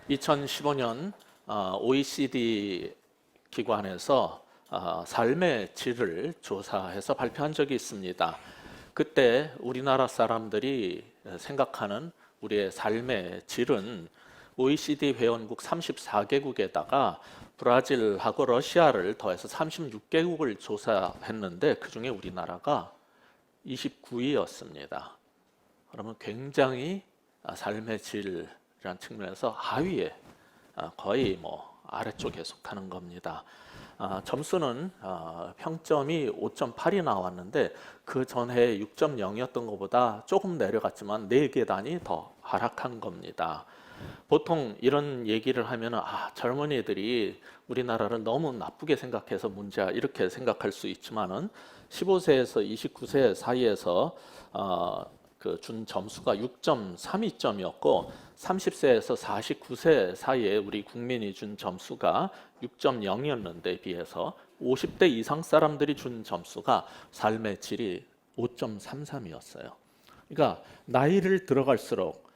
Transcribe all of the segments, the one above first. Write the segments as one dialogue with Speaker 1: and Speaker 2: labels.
Speaker 1: 2015년 OECD 기관에서 삶의 질을 조사해서 발표한 적이 있습니다. 그때 우리나라 사람들이 생각하는 우리의 삶의 질은 OECD 회원국 34개국에다가 브라질하고 러시아를 더해서 36개국을 조사했는데 그중에 우리나라가 29위였습니다. 그러면 굉장히 삶의 질이라는 측면에서 하위에 거의 아래쪽에 속하는 겁니다. 점수는 평점이 5.8이 나왔는데 그 전해 6.0이었던 것보다 조금 내려갔지만 4계단이 더 하락한 겁니다. 보통 이런 얘기를 하면 젊은이들이 우리나라를 너무 나쁘게 생각해서 문제야 이렇게 생각할 수 있지만은 15세에서 29세 사이에서 준 점수가 6.32점이었고 30세에서 49세 사이에 우리 국민이 준 점수가 6.0이었는데 비해서 50대 이상 사람들이 준 점수가 삶의 질이 5.33이었어요. 그러니까 나이를 들어갈수록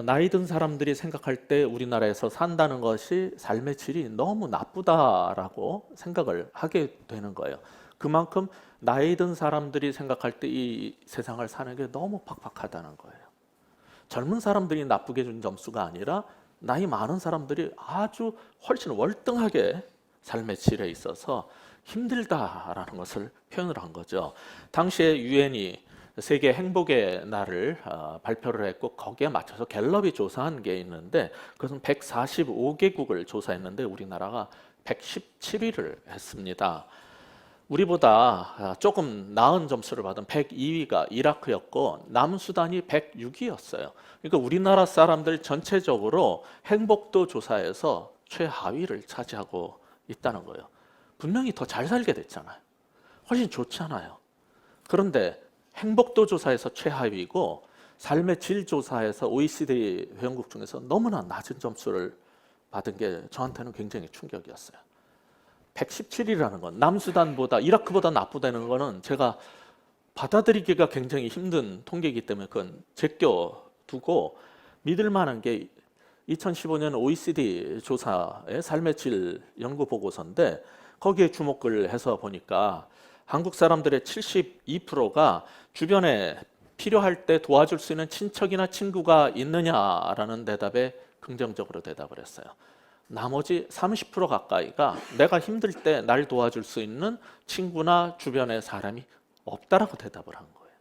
Speaker 1: 나이 든 사람들이 생각할 때 우리나라에서 산다는 것이 삶의 질이 너무 나쁘다라고 생각을 하게 되는 거예요. 그만큼 나이 든 사람들이 생각할 때 이 세상을 사는 게 너무 팍팍하다는 거예요. 젊은 사람들이 나쁘게 준 점수가 아니라 나이 많은 사람들이 아주 훨씬 월등하게 삶의 질에 있어서 힘들다라는 것을 표현을 한 거죠. 당시에 유엔이 세계 행복의 날을 발표를 했고 거기에 맞춰서 갤럽이 조사한 게 있는데 그것은 145개국을 조사했는데 우리나라가 117위를 했습니다. 우리보다 조금 나은 점수를 받은 102위가 이라크였고 남수단이 106위였어요. 그러니까 우리나라 사람들 전체적으로 행복도 조사에서 최하위를 차지하고 있다는 거예요. 분명히 더 잘 살게 됐잖아요. 훨씬 좋잖아요. 그런데 행복도 조사에서 최하위고 삶의 질 조사에서 OECD 회원국 중에서 너무나 낮은 점수를 받은 게 저한테는 굉장히 충격이었어요. 117이라는 건 남수단보다 이라크보다 나쁘다는 거는 제가 받아들이기가 굉장히 힘든 통계이기 때문에 그건 제껴두고 믿을 만한 게 2015년 OECD 조사의 삶의 질 연구 보고서인데 거기에 주목을 해서 보니까 한국 사람들의 72%가 주변에 필요할 때 도와줄 수 있는 친척이나 친구가 있느냐라는 대답에 긍정적으로 대답을 했어요. 나머지 30% 가까이가 내가 힘들 때 날 도와줄 수 있는 친구나 주변의 사람이 없다라고 대답을 한 거예요.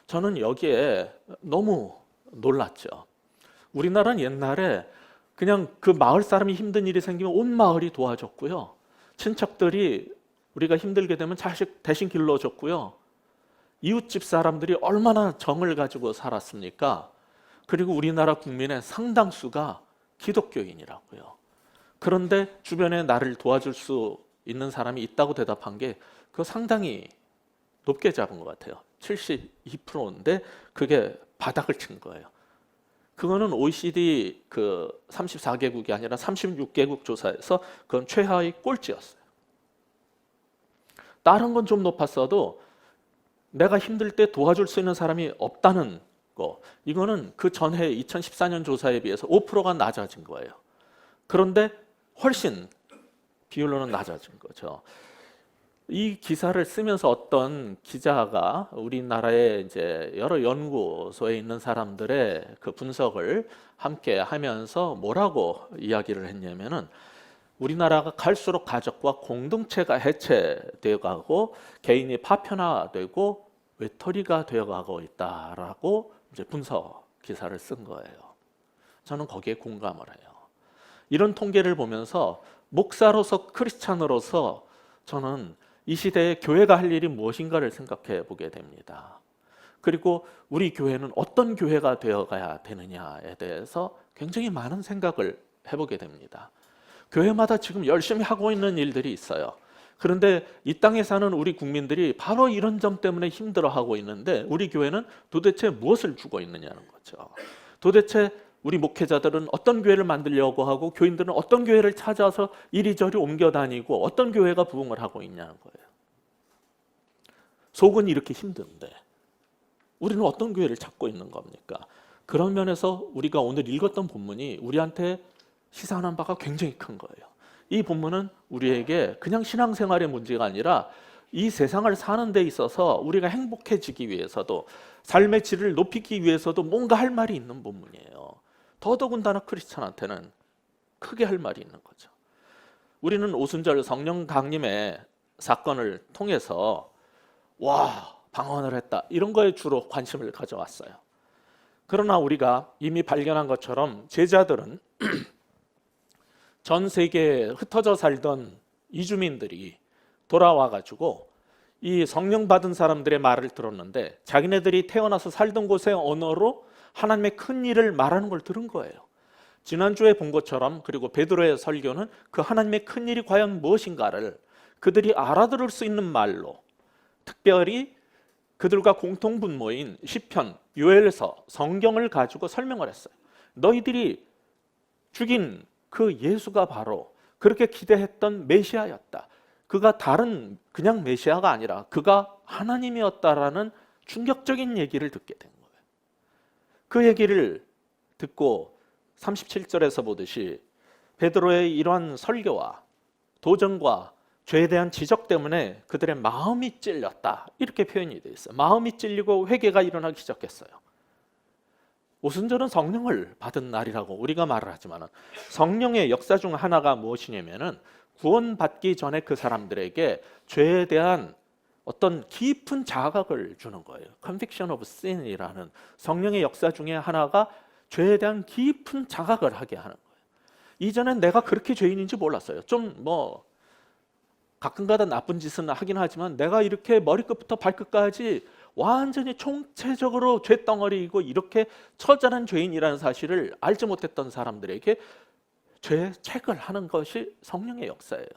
Speaker 1: 저는 여기에 너무 놀랐죠. 우리나라는 옛날에 그냥 그 마을 사람이 힘든 일이 생기면 온 마을이 도와줬고요. 친척들이 우리가 힘들게 되면 자식 대신 길러줬고요. 이웃집 사람들이 얼마나 정을 가지고 살았습니까? 그리고 우리나라 국민의 상당수가 기독교인이라고요. 그런데 주변에 나를 도와줄 수 있는 사람이 있다고 대답한 게 그거 상당히 높게 잡은 것 같아요. 72%인데 그게 바닥을 친 거예요. 그거는 OECD 34개국이 아니라 36개국 조사에서 그건 최하위 꼴찌였어요. 다른 건 좀 높았어도 내가 힘들 때 도와줄 수 있는 사람이 없다는 거, 이거는 그 전해 2014년 조사에 비해서 5%가 낮아진 거예요. 그런데 훨씬 비율로는 낮아진 거죠. 이 기사를 쓰면서 어떤 기자가 우리나라의 이제 여러 연구소에 있는 사람들의 그 분석을 함께 하면서 뭐라고 이야기를 했냐면은 우리나라가 갈수록 가족과 공동체가 해체되어 가고 개인이 파편화되고 외톨이가 되어 가고 있다라고 이제 분석 기사를 쓴 거예요. 저는 거기에 공감을 해요. 이런 통계를 보면서 목사로서 크리스찬으로서 저는 이 시대에 교회가 할 일이 무엇인가를 생각해 보게 됩니다. 그리고 우리 교회는 어떤 교회가 되어가야 되느냐에 대해서 굉장히 많은 생각을 해보게 됩니다. 교회마다 지금 열심히 하고 있는 일들이 있어요. 그런데 이 땅에 사는 우리 국민들이 바로 이런 점 때문에 힘들어하고 있는데 우리 교회는 도대체 무엇을 주고 있느냐는 거죠. 도대체 우리 목회자들은 어떤 교회를 만들려고 하고 교인들은 어떤 교회를 찾아서 이리저리 옮겨 다니고 어떤 교회가 부흥을 하고 있냐는 거예요. 속은 이렇게 힘든데 우리는 어떤 교회를 찾고 있는 겁니까? 그런 면에서 우리가 오늘 읽었던 본문이 우리한테 시사하는 바가 굉장히 큰 거예요. 이 본문은 우리에게 그냥 신앙생활의 문제가 아니라 이 세상을 사는 데 있어서 우리가 행복해지기 위해서도 삶의 질을 높이기 위해서도 뭔가 할 말이 있는 본문이에요. 더더군다나 크리스찬한테는 크게 할 말이 있는 거죠. 우리는 오순절 성령 강림의 사건을 통해서 방언을 했다 이런 거에 주로 관심을 가져왔어요. 그러나 우리가 이미 발견한 것처럼 제자들은 전 세계에 흩어져 살던 이주민들이 돌아와 가지고 이 성령 받은 사람들의 말을 들었는데 자기네들이 태어나서 살던 곳의 언어로 하나님의 큰 일을 말하는 걸 들은 거예요. 지난주에 본 것처럼, 그리고 베드로의 설교는 그 하나님의 큰 일이 과연 무엇인가를 그들이 알아들을 수 있는 말로, 특별히 그들과 공통분모인 시편, 요엘서, 성경을 가지고 설명을 했어요. 너희들이 죽인 그 예수가 바로 그렇게 기대했던 메시아였다. 그가 다른 그냥 메시아가 아니라 그가 하나님이었다라는 충격적인 얘기를 듣게 된 거예요. 그 얘기를 듣고 37절에서 보듯이 베드로의 이러한 설교와 도전과 죄에 대한 지적 때문에 그들의 마음이 찔렸다 이렇게 표현이 되어 있어요. 마음이 찔리고 회개가 일어나기 시작했어요. 오순절은 성령을 받은 날이라고 우리가 말을 하지만 성령의 역사 중 하나가 무엇이냐면은 구원받기 전에 그 사람들에게 죄에 대한 어떤 깊은 자각을 주는 거예요. Conviction of Sin이라는 성령의 역사 중에 하나가 죄에 대한 깊은 자각을 하게 하는 거예요. 이전엔 내가 그렇게 죄인인지 몰랐어요. 좀 가끔가다 나쁜 짓은 하긴 하지만 내가 이렇게 머리끝부터 발끝까지 완전히 총체적으로 죄덩어리이고 이렇게 처절한 죄인이라는 사실을 알지 못했던 사람들에게 죄의 책을 하는 것이 성령의 역사예요.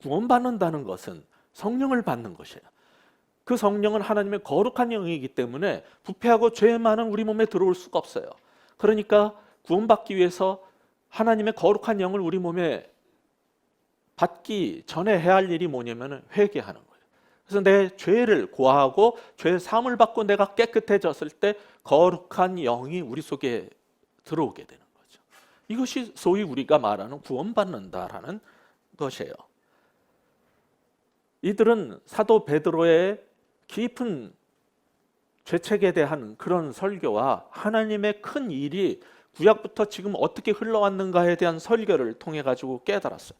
Speaker 1: 구원받는다는 것은 성령을 받는 것이에요. 그 성령은 하나님의 거룩한 영이기 때문에 부패하고 죄 많은 우리 몸에 들어올 수가 없어요. 그러니까 구원받기 위해서 하나님의 거룩한 영을 우리 몸에 받기 전에 해야 할 일이 뭐냐면 회개하는 거예요. 그래서 내 죄를 고하고 죄의 사함을 받고 내가 깨끗해졌을 때 거룩한 영이 우리 속에 들어오게 되는 거죠. 이것이 소위 우리가 말하는 구원받는다라는 것이에요. 이들은 사도 베드로의 깊은 죄책에 대한 그런 설교와 하나님의 큰 일이 구약부터 지금 어떻게 흘러왔는가에 대한 설교를 통해 가지고 깨달았어요.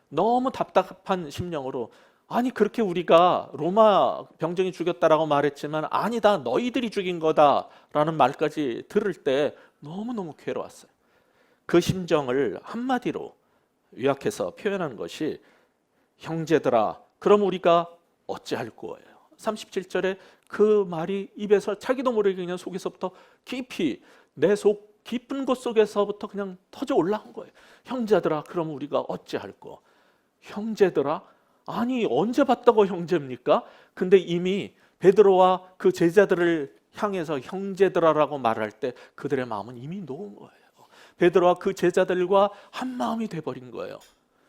Speaker 1: 너무 답답한 심령으로 아니 그렇게 우리가 로마 병정이 죽였다라고 말했지만 아니다 너희들이 죽인 거다라는 말까지 들을 때 너무너무 괴로웠어요. 그 심정을 한마디로 요약해서 표현한 것이 형제들아 그럼 우리가 어찌할 거예요. 37절에 그 말이 입에서 자기도 모르게 그냥 속에서부터 깊이 내 속 깊은 곳 속에서부터 그냥 터져 올라온 거예요. 형제들아 그럼 우리가 어찌할 거. 형제들아? 아니 언제 봤다고 형제입니까? 근데 이미 베드로와 그 제자들을 향해서 형제들아라고 말할 때 그들의 마음은 이미 녹은 거예요. 베드로와 그 제자들과 한 마음이 돼버린 거예요.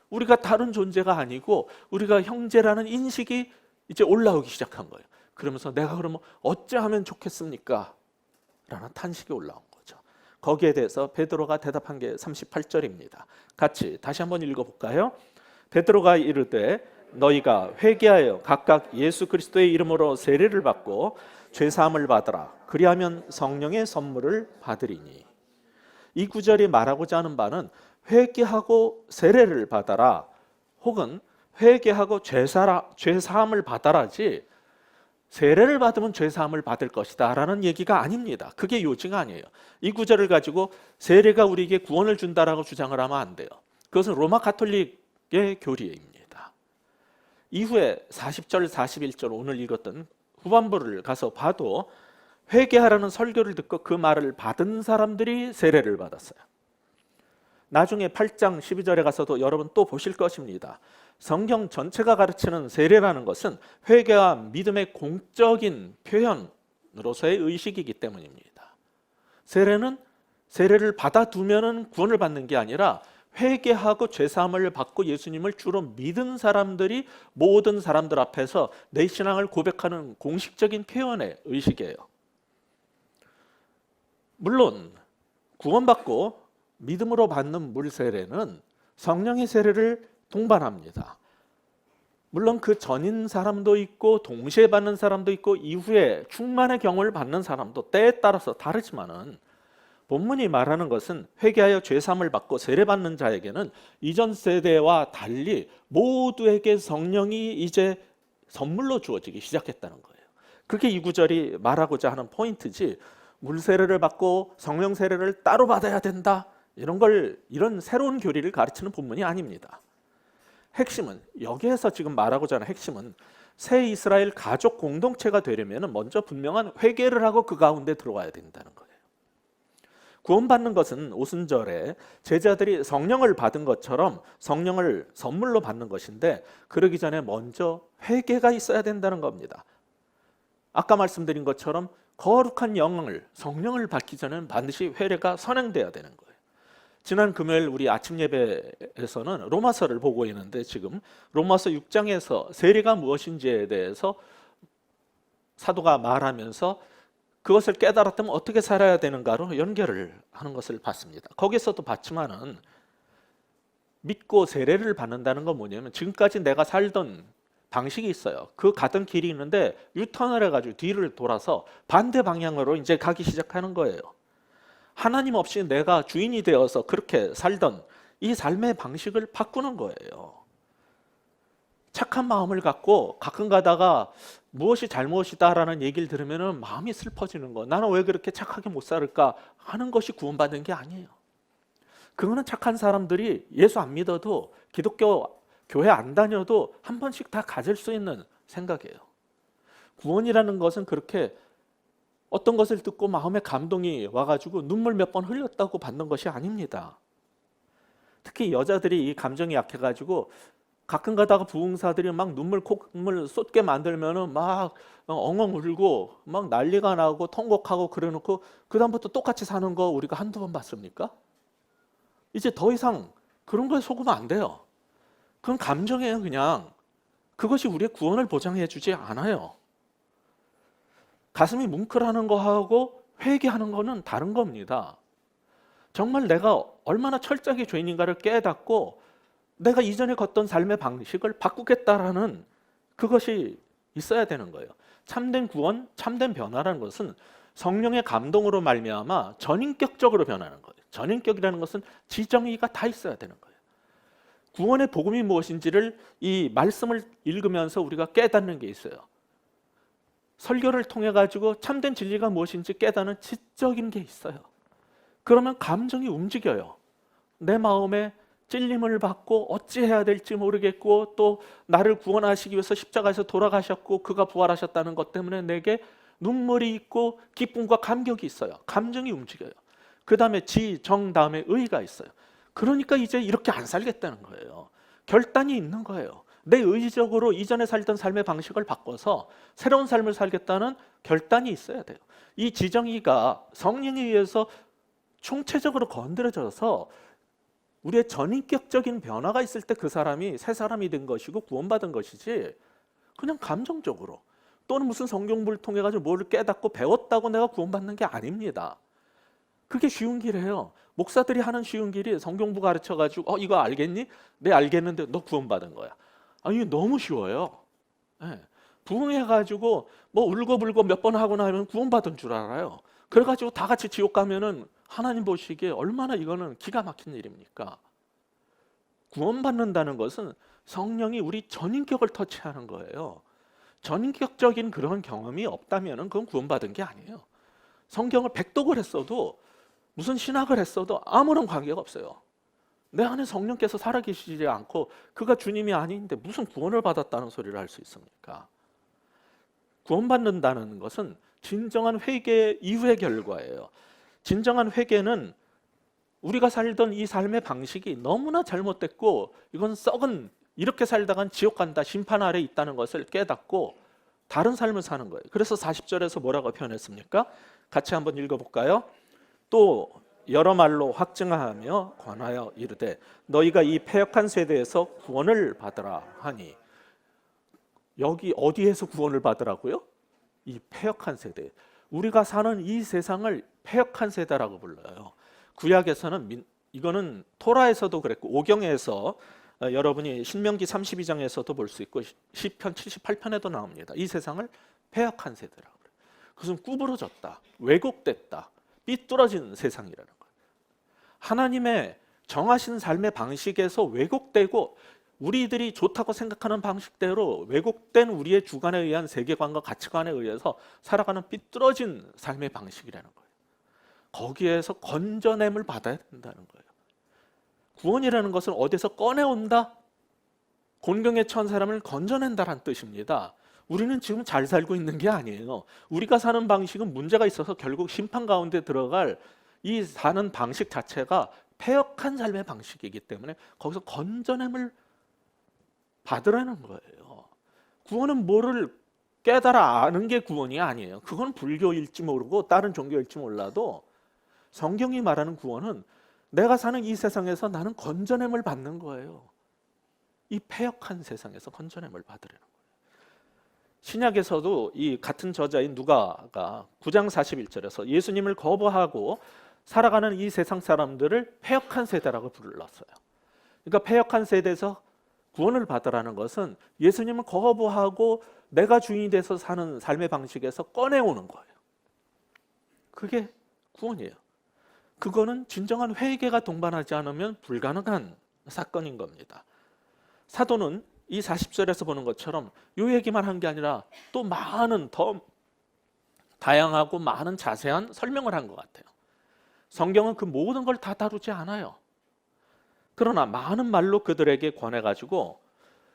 Speaker 1: 우리가 다른 존재가 아니고 우리가 형제라는 인식이 이제 올라오기 시작한 거예요. 그러면서 내가 그러면 어찌하면 좋겠습니까? 라는 탄식이 올라온 거죠. 거기에 대해서 베드로가 대답한 게 38절입니다. 같이 다시 한번 읽어볼까요? 베드로가 이르되 너희가 회개하여 각각 예수 그리스도의 이름으로 세례를 받고 죄 사함을 받으라. 그리하면 성령의 선물을 받으리니. 이 구절이 말하고자 하는 바는 회개하고 세례를 받아라 혹은 회개하고 죄 사함을 받아라지 세례를 받으면 죄 사함을 받을 것이다 라는 얘기가 아닙니다. 그게 요지가 아니에요. 이 구절을 가지고 세례가 우리에게 구원을 준다라고 주장을 하면 안 돼요. 그것은 로마 가톨릭의 교리입니다. 이후에 40절 41절 오늘 읽었던 후반부를 가서 봐도 회개하라는 설교를 듣고 그 말을 받은 사람들이 세례를 받았어요. 나중에 8장 12절에 가서도 여러분 또 보실 것입니다. 성경 전체가 가르치는 세례라는 것은 회개와 믿음의 공적인 표현으로서의 의식이기 때문입니다. 세례를 받아두면 구원을 받는 게 아니라 회개하고 죄사함을 받고 예수님을 주로 믿은 사람들이 모든 사람들 앞에서 내 신앙을 고백하는 공식적인 표현의 의식이에요. 물론 구원받고 믿음으로 받는 물 세례는 성령의 세례를 동반합니다. 물론 그 전인 사람도 있고 동시에 받는 사람도 있고 이후에 충만의 경험을 받는 사람도 때에 따라서 다르지만은 본문이 말하는 것은 회개하여 죄사함을 받고 세례받는 자에게는 이전 세대와 달리 모두에게 성령이 이제 선물로 주어지기 시작했다는 거예요. 그게 이 구절이 말하고자 하는 포인트지, 물 세례를 받고 성령 세례를 따로 받아야 된다, 이런 새로운 교리를 가르치는 본문이 아닙니다. 핵심은, 여기에서 지금 말하고자 하는 핵심은 새 이스라엘 가족 공동체가 되려면 먼저 분명한 회개를 하고 그 가운데 들어와야 된다는 거예요. 구원받는 것은 오순절에 제자들이 성령을 받은 것처럼 성령을 선물로 받는 것인데, 그러기 전에 먼저 회개가 있어야 된다는 겁니다. 아까 말씀드린 것처럼 거룩한 영을, 성령을 받기 전에는 반드시 회개가 선행돼야 되는 거예요. 지난 금요일 우리 아침 예배에서는 로마서를 보고 있는데, 지금 로마서 6장에서 세례가 무엇인지에 대해서 사도가 말하면서 그것을 깨달았다면 어떻게 살아야 되는가로 연결을 하는 것을 봤습니다. 거기서도 봤지만은 믿고 세례를 받는다는 건 뭐냐면, 지금까지 내가 살던 방식이 있어요. 그 가던 길이 있는데 유턴을 해가지고 뒤를 돌아서 반대 방향으로 이제 가기 시작하는 거예요. 하나님 없이 내가 주인이 되어서 그렇게 살던 이 삶의 방식을 바꾸는 거예요. 착한 마음을 갖고 가끔 가다가 무엇이 잘못이다라는 얘기를 들으면 마음이 슬퍼지는 거. 나는 왜 그렇게 착하게 못 살을까 하는 것이 구원받는 게 아니에요. 그거는 착한 사람들이 예수 안 믿어도, 기독교 교회 안 다녀도 한 번씩 다 가질 수 있는 생각이에요. 구원이라는 것은 그렇게 어떤 것을 듣고 마음에 감동이 와가지고 눈물 몇 번 흘렸다고 받는 것이 아닙니다. 특히 여자들이 이 감정이 약해가지고 가끔 가다가 부흥사들이 막 콧물 쏟게 만들면은 막 엉엉 울고 막 난리가 나고 통곡하고 그래놓고 그다음부터 똑같이 사는 거 우리가 한두 번 봤습니까? 이제 더 이상 그런 거에 속으면 안 돼요. 그건 감정이에요, 그냥. 그것이 우리의 구원을 보장해 주지 않아요. 가슴이 뭉클하는 거하고 회개하는 거는 다른 겁니다. 정말 내가 얼마나 철저하게 죄인인가를 깨닫고 내가 이전에 걷던 삶의 방식을 바꾸겠다라는 그것이 있어야 되는 거예요. 참된 구원, 참된 변화라는 것은 성령의 감동으로 말미암아 전인격적으로 변하는 거예요. 전인격이라는 것은 지정의가 다 있어야 되는 거예요. 구원의 복음이 무엇인지를 이 말씀을 읽으면서 우리가 깨닫는 게 있어요. 설교를 통해 가지고 참된 진리가 무엇인지 깨닫는 지적인 게 있어요. 그러면 감정이 움직여요. 내 마음에 찔림을 받고 어찌해야 될지 모르겠고, 또 나를 구원하시기 위해서 십자가에서 돌아가셨고 그가 부활하셨다는 것 때문에 내게 눈물이 있고 기쁨과 감격이 있어요. 감정이 움직여요. 그 다음에 지, 정 다음에 의가 있어요. 그러니까 이제 이렇게 안 살겠다는 거예요. 결단이 있는 거예요. 내 의지적으로 이전에 살던 삶의 방식을 바꿔서 새로운 삶을 살겠다는 결단이 있어야 돼요. 이 지정의가 성령에 의해서 총체적으로 건드려져서 우리의 전인격적인 변화가 있을 때 그 사람이 새 사람이 된 것이고 구원받은 것이지, 그냥 감정적으로 또는 무슨 성경부를 통해 가지고 뭐를 깨닫고 배웠다고 내가 구원받는 게 아닙니다. 그게 쉬운 길이에요. 목사들이 하는 쉬운 길이 성경부 가르쳐 가지고 이거 알겠니? 네, 알겠는데 너 구원받은 거야. 아니, 너무 쉬워요. 네. 부흥해 가지고 뭐 울고불고 몇 번 하고 나면 구원받은 줄 알아요. 그래 가지고 다 같이 지옥 가면은 하나님 보시기에 얼마나 이거는 기가 막힌 일입니까? 구원받는다는 것은 성령이 우리 전인격을 터치하는 거예요. 전인격적인 그런 경험이 없다면 그건 구원받은 게 아니에요. 성경을 백독을 했어도 무슨 신학을 했어도 아무런 관계가 없어요. 내 안에 성령께서 살아계시지 않고 그가 주님이 아닌데 무슨 구원을 받았다는 소리를 할 수 있습니까? 구원받는다는 것은 진정한 회개 이후의 결과예요. 진정한 회개는 우리가 살던 이 삶의 방식이 너무나 잘못됐고 이건 썩은, 이렇게 살다간 지옥 간다, 심판 아래 있다는 것을 깨닫고 다른 삶을 사는 거예요. 그래서 40절에서 뭐라고 표현했습니까? 같이 한번 읽어볼까요? 또 여러 말로 확증하며 권하여 이르되 너희가 이 패역한 세대에서 구원을 받으라 하니. 여기 어디에서 구원을 받으라고요? 이 패역한 세대. 우리가 사는 이 세상을 패역한 세대라고 불러요. 구약에서는 이거는 토라에서도 그랬고 오경에서 여러분이 신명기 32장에서도 볼 수 있고 시편 78편에도 나옵니다. 이 세상을 패역한 세대라고 그래요. 그것은 구부러졌다, 왜곡됐다, 삐뚤어진 세상이라는 거예요. 하나님의 정하신 삶의 방식에서 왜곡되고 우리들이 좋다고 생각하는 방식대로 왜곡된 우리의 주관에 의한 세계관과 가치관에 의해서 살아가는 삐뚤어진 삶의 방식이라는 거예요. 거기에서 건져냄을 받아야 된다는 거예요. 구원이라는 것은 어디서 꺼내온다? 곤경에 처한 사람을 건져낸다는 뜻입니다. 우리는 지금 잘 살고 있는 게 아니에요. 우리가 사는 방식은 문제가 있어서 결국 심판 가운데 들어갈 이 사는 방식 자체가 패역한 삶의 방식이기 때문에 거기서 건져냄을 받으라는 거예요. 구원은 뭐를 깨달아 아는 게 구원이 아니에요. 그건 불교일지 모르고 다른 종교일지 몰라도 성경이 말하는 구원은 내가 사는 이 세상에서 나는 건져냄을 받는 거예요. 이 패역한 세상에서 건져냄을 받으라는 거예요. 신약에서도 이 같은 저자인 누가가 9장 41절에서 예수님을 거부하고 살아가는 이 세상 사람들을 패역한 세대라고 불렀어요. 그러니까 패역한 세대에서 구원을 받으라는 것은 예수님을 거부하고 내가 주인이 돼서 사는 삶의 방식에서 꺼내오는 거예요. 그게 구원이에요. 그거는 진정한 회개가 동반하지 않으면 불가능한 사건인 겁니다. 사도는 이 40절에서 보는 것처럼 이 얘기만 한 게 아니라 또 많은 더 다양하고 많은 자세한 설명을 한 것 같아요. 성경은 그 모든 걸 다 다루지 않아요. 그러나 많은 말로 그들에게 권해가지고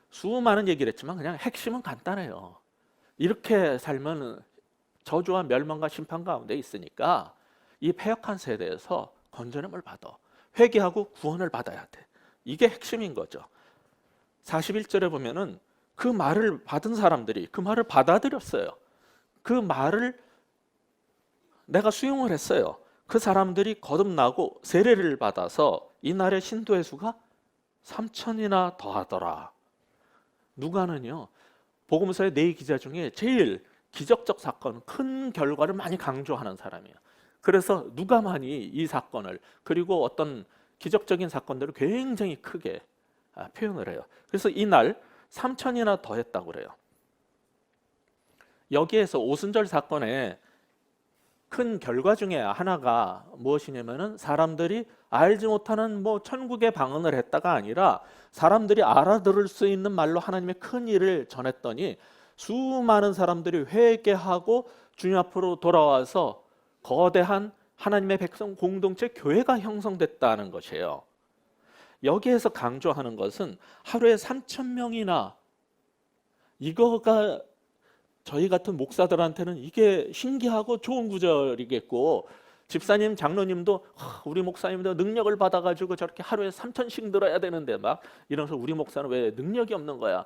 Speaker 1: 수많은 얘기를 했지만 그냥 핵심은 간단해요. 이렇게 살면 저주와 멸망과 심판 가운데 있으니까 이 패역한 세대에서 건져냄을 받아 회개하고 구원을 받아야 돼. 이게 핵심인 거죠. 41절에 보면은 그 말을 받은 사람들이 그 말을 받아들였어요. 그 말을 내가 수용을 했어요. 그 사람들이 거듭나고 세례를 받아서 이날의 신도의 수가 3,000이나 더하더라. 누가는요, 복음서의 4 기자 중에 제일 기적적 사건, 큰 결과를 많이 강조하는 사람이에요. 그래서 누가만이 이 사건을 그리고 어떤 기적적인 사건들을 굉장히 크게 표현을 해요. 그래서 이날 3,000이나 더했다고 그래요. 여기에서 오순절 사건의 큰 결과 중에 하나가 무엇이냐면은 사람들이 알지 못하는 천국에 방언을 했다가 아니라 사람들이 알아들을 수 있는 말로 하나님의 큰 일을 전했더니 수많은 사람들이 회개하고 주님 앞으로 돌아와서 거대한 하나님의 백성 공동체 교회가 형성됐다는 것이에요. 여기에서 강조하는 것은 하루에 3,000명이나 이거가 저희 같은 목사들한테는 이게 신기하고 좋은 구절이겠고 집사님, 장로님도 우리 목사님도 능력을 받아가지고 저렇게 하루에 3,000씩 들어야 되는데 막 이러면서 우리 목사는 왜 능력이 없는 거야?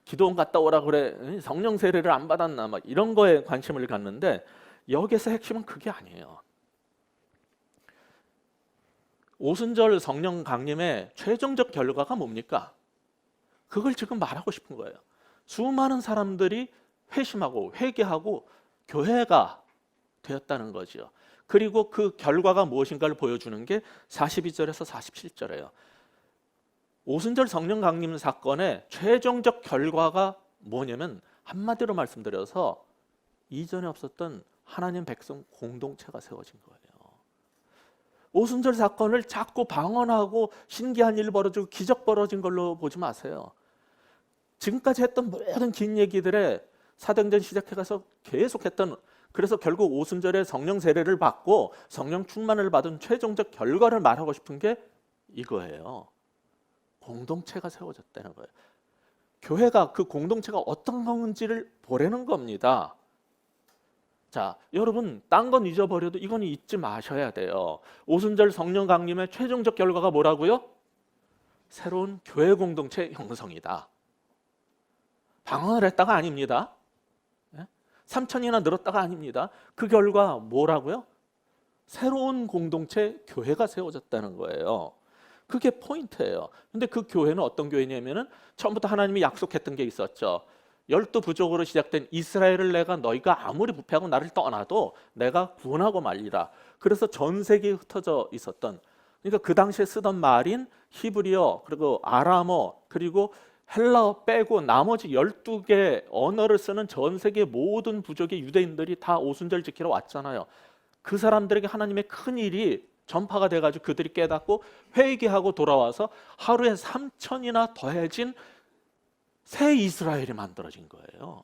Speaker 1: 기도원 갔다 오라 그래. 성령 세례를 안 받았나? 막 이런 거에 관심을 갖는데 여기서 핵심은 그게 아니에요. 오순절 성령 강림의 최종적 결과가 뭡니까? 그걸 지금 말하고 싶은 거예요. 수많은 사람들이 회심하고 회개하고 교회가 되었다는 거죠. 그리고 그 결과가 무엇인가를 보여주는 게 42절에서 47절이에요. 오순절 성령 강림 사건의 최종적 결과가 뭐냐면 한마디로 말씀드려서 이전에 없었던 하나님 백성 공동체가 세워진 거예요. 오순절 사건을 자꾸 방언하고 신기한 일 벌어지고 기적 벌어진 걸로 보지 마세요. 지금까지 했던 모든 긴 얘기들에 사도행전 시작해가서 계속했던, 그래서 결국 오순절에 성령 세례를 받고 성령 충만을 받은 최종적 결과를 말하고 싶은 게 이거예요. 공동체가 세워졌다는 거예요. 교회가 그 공동체가 어떤 건지를 보라는 겁니다. 자, 여러분 딴 건 잊어버려도 이건 잊지 마셔야 돼요. 오순절 성령 강림의 최종적 결과가 뭐라고요? 새로운 교회 공동체 형성이다. 방언을 했다가 아닙니다. 3,000이나 늘었다가 아닙니다. 그 결과 뭐라고요? 새로운 공동체 교회가 세워졌다는 거예요. 그게 포인트예요. 근데 그 교회는 어떤 교회냐면은 처음부터 하나님이 약속했던 게 있었죠. 열두 부족으로 시작된 이스라엘을 내가 너희가 아무리 부패하고 나를 떠나도 내가 구원하고 말리라. 그래서 전 세계에 흩어져 있었던, 그러니까 그 당시에 쓰던 말인 히브리어, 그리고 아람어, 그리고 헬라어 빼고 나머지 12개 언어를 쓰는 전 세계 모든 부족의 유대인들이 다 오순절 지키러 왔잖아요. 그 사람들에게 하나님의 큰 일이 전파가 돼가지고 그들이 깨닫고 회개하고 돌아와서 하루에 3천이나 더해진 새 이스라엘이 만들어진 거예요.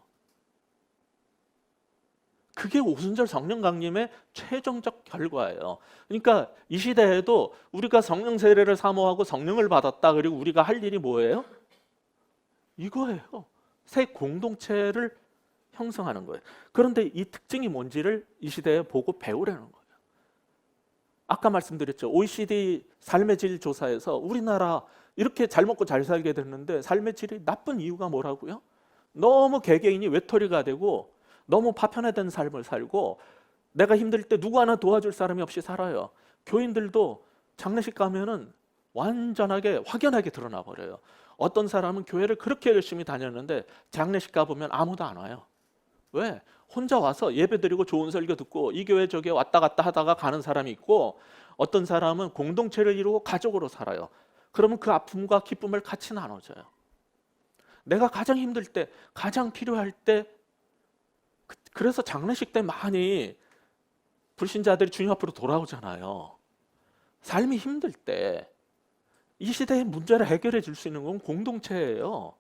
Speaker 1: 그게 오순절 성령 강림의 최종적 결과예요. 그러니까 이 시대에도 우리가 성령 세례를 사모하고 성령을 받았다. 그리고 우리가 할 일이 뭐예요? 이거예요. 새 공동체를 형성하는 거예요. 그런데 이 특징이 뭔지를 이 시대에 보고 배우려는 거예요. 아까 말씀드렸죠. OECD 삶의 질 조사에서 우리나라 이렇게 잘 먹고 잘 살게 됐는데 삶의 질이 나쁜 이유가 뭐라고요? 너무 개개인이 외톨이가 되고 너무 파편화된 삶을 살고 내가 힘들 때 누구 하나 도와줄 사람이 없이 살아요. 교인들도 장례식 가면은 완전하게 확연하게 드러나 버려요. 어떤 사람은 교회를 그렇게 열심히 다녔는데 장례식 가보면 아무도 안 와요. 왜? 혼자 와서 예배드리고 좋은 설교 듣고 이 교회 저 교회 왔다 갔다 하다가 가는 사람이 있고, 어떤 사람은 공동체를 이루고 가족으로 살아요. 그러면 그 아픔과 기쁨을 같이 나눠줘요. 내가 가장 힘들 때, 가장 필요할 때, 그래서 장례식 때 많이 불신자들이 주님 앞으로 돌아오잖아요. 삶이 힘들 때 이 시대의 문제를 해결해 줄 수 있는 건 공동체예요.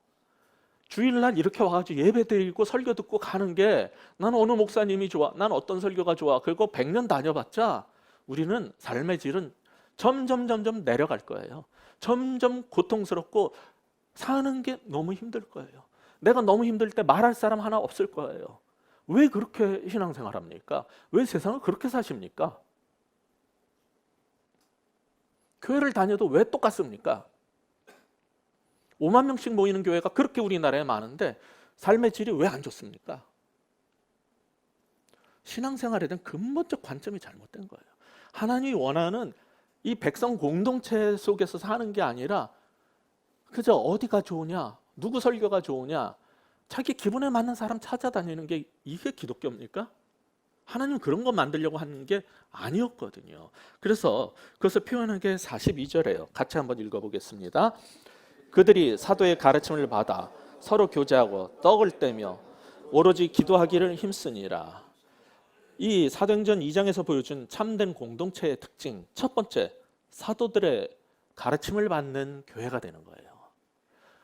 Speaker 1: 주일날 이렇게 와가지고 예배 드리고 설교 듣고 가는 게 난 어느 목사님이 좋아, 난 어떤 설교가 좋아, 그리고 100년 다녀봤자 우리는 삶의 질은 점점 내려갈 거예요. 점점 고통스럽고 사는 게 너무 힘들 거예요. 내가 너무 힘들 때 말할 사람 하나 없을 거예요. 왜 그렇게 신앙생활합니까? 왜 세상을 그렇게 사십니까? 교회를 다녀도 왜 똑같습니까? 5만 명씩 모이는 교회가 그렇게 우리나라에 많은데 삶의 질이 왜 안 좋습니까? 신앙생활에 대한 근본적 관점이 잘못된 거예요. 하나님이 원하는 이 백성 공동체 속에서 사는 게 아니라 그저 어디가 좋으냐, 누구 설교가 좋으냐, 자기 기분에 맞는 사람 찾아다니는 게 이게 기독교입니까? 하나님은 그런 거 만들려고 하는 게 아니었거든요. 그래서 그것을 표현한 게 42절이에요. 같이 한번 읽어보겠습니다. 그들이 사도의 가르침을 받아 서로 교제하고 떡을 떼며 오로지 기도하기를 힘쓰니라. 이 사도행전 2장에서 보여준 참된 공동체의 특징, 첫 번째, 사도들의 가르침을 받는 교회가 되는 거예요.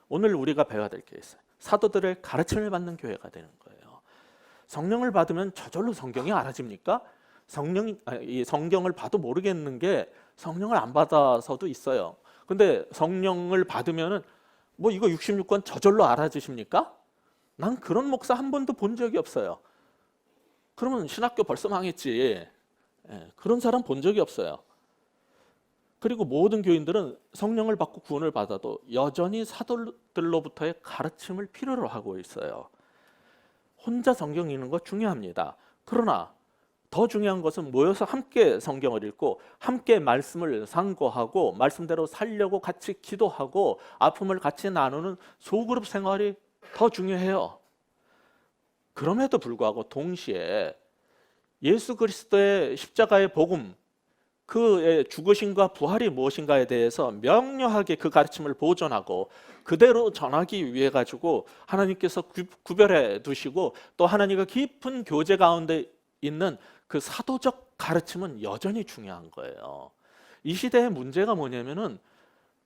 Speaker 1: 오늘 우리가 배워야 될 게 있어요. 사도들의 가르침을 받는 교회가 되는 거예요. 성령을 받으면 저절로 성경이 알아집니까? 성경을 봐도 모르겠는 게 성령을 안 받아서도 있어요. 근데 성령을 받으면은 뭐 이거 66권 저절로 알아지십니까? 난 그런 목사 한 번도 본 적이 없어요. 그러면 신학교 벌써 망했지. 그런 사람 본 적이 없어요. 그리고 모든 교인들은 성령을 받고 구원을 받아도 여전히 사도들로부터의 가르침을 필요로 하고 있어요. 혼자 성경 읽는 거 중요합니다. 그러나 더 중요한 것은 모여서 함께 성경을 읽고 함께 말씀을 상고하고 말씀대로 살려고 같이 기도하고 아픔을 같이 나누는 소그룹 생활이 더 중요해요. 그럼에도 불구하고 동시에 예수 그리스도의 십자가의 복음, 그의 죽으심과 부활이 무엇인가에 대해서 명료하게 그 가르침을 보존하고 그대로 전하기 위해 가지고 하나님께서 구별해 두시고 또 하나님과 깊은 교제 가운데 있는 그 사도적 가르침은 여전히 중요한 거예요. 이 시대의 문제가 뭐냐면은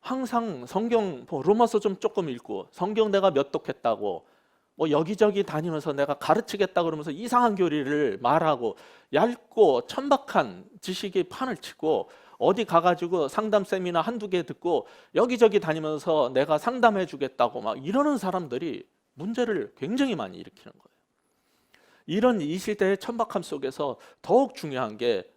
Speaker 1: 항상 성경 로마서 좀 조금 읽고 성경 내가 몇 독했다고 뭐 여기저기 다니면서 내가 가르치겠다 그러면서 이상한 교리를 말하고 얇고 천박한 지식의 판을 치고 어디 가가지고 상담 세미나 한두 개 듣고 여기저기 다니면서 내가 상담해 주겠다고 막 이러는 사람들이 문제를 굉장히 많이 일으키는 거예요. 이런 이 시대의 천박함 속에서 더욱 중요한 게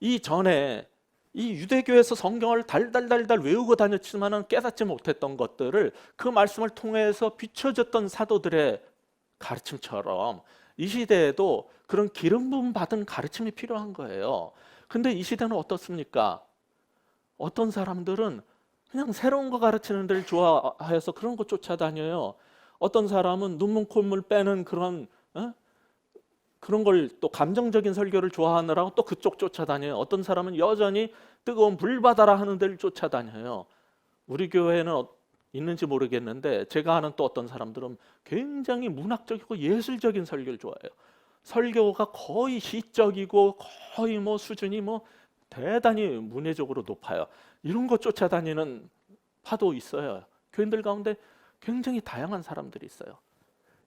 Speaker 1: 이전에 이 유대교에서 성경을 달달달달 외우고 다녔지만은 깨닫지 못했던 것들을 그 말씀을 통해서 비춰졌던 사도들의 가르침처럼 이 시대에도 그런 기름 부음 받은 가르침이 필요한 거예요. 근데 이 시대는 어떻습니까? 어떤 사람들은 그냥 새로운 거 가르치는 데를 좋아해서 그런 거 쫓아다녀요. 어떤 사람은 눈물 콧물 빼는 그런 그런 걸 또 감정적인 설교를 좋아하느라고 또 그쪽 쫓아다녀요. 어떤 사람은 여전히 뜨거운 불 받아라 하는 데를 쫓아다녀요. 우리 교회는 있는지 모르겠는데 제가 아는 또 어떤 사람들은 굉장히 문학적이고 예술적인 설교를 좋아해요. 설교가 거의 시적이고 거의 뭐 수준이 뭐 대단히 문해적으로 높아요. 이런 거 쫓아다니는 파도 있어요. 교인들 가운데 굉장히 다양한 사람들이 있어요.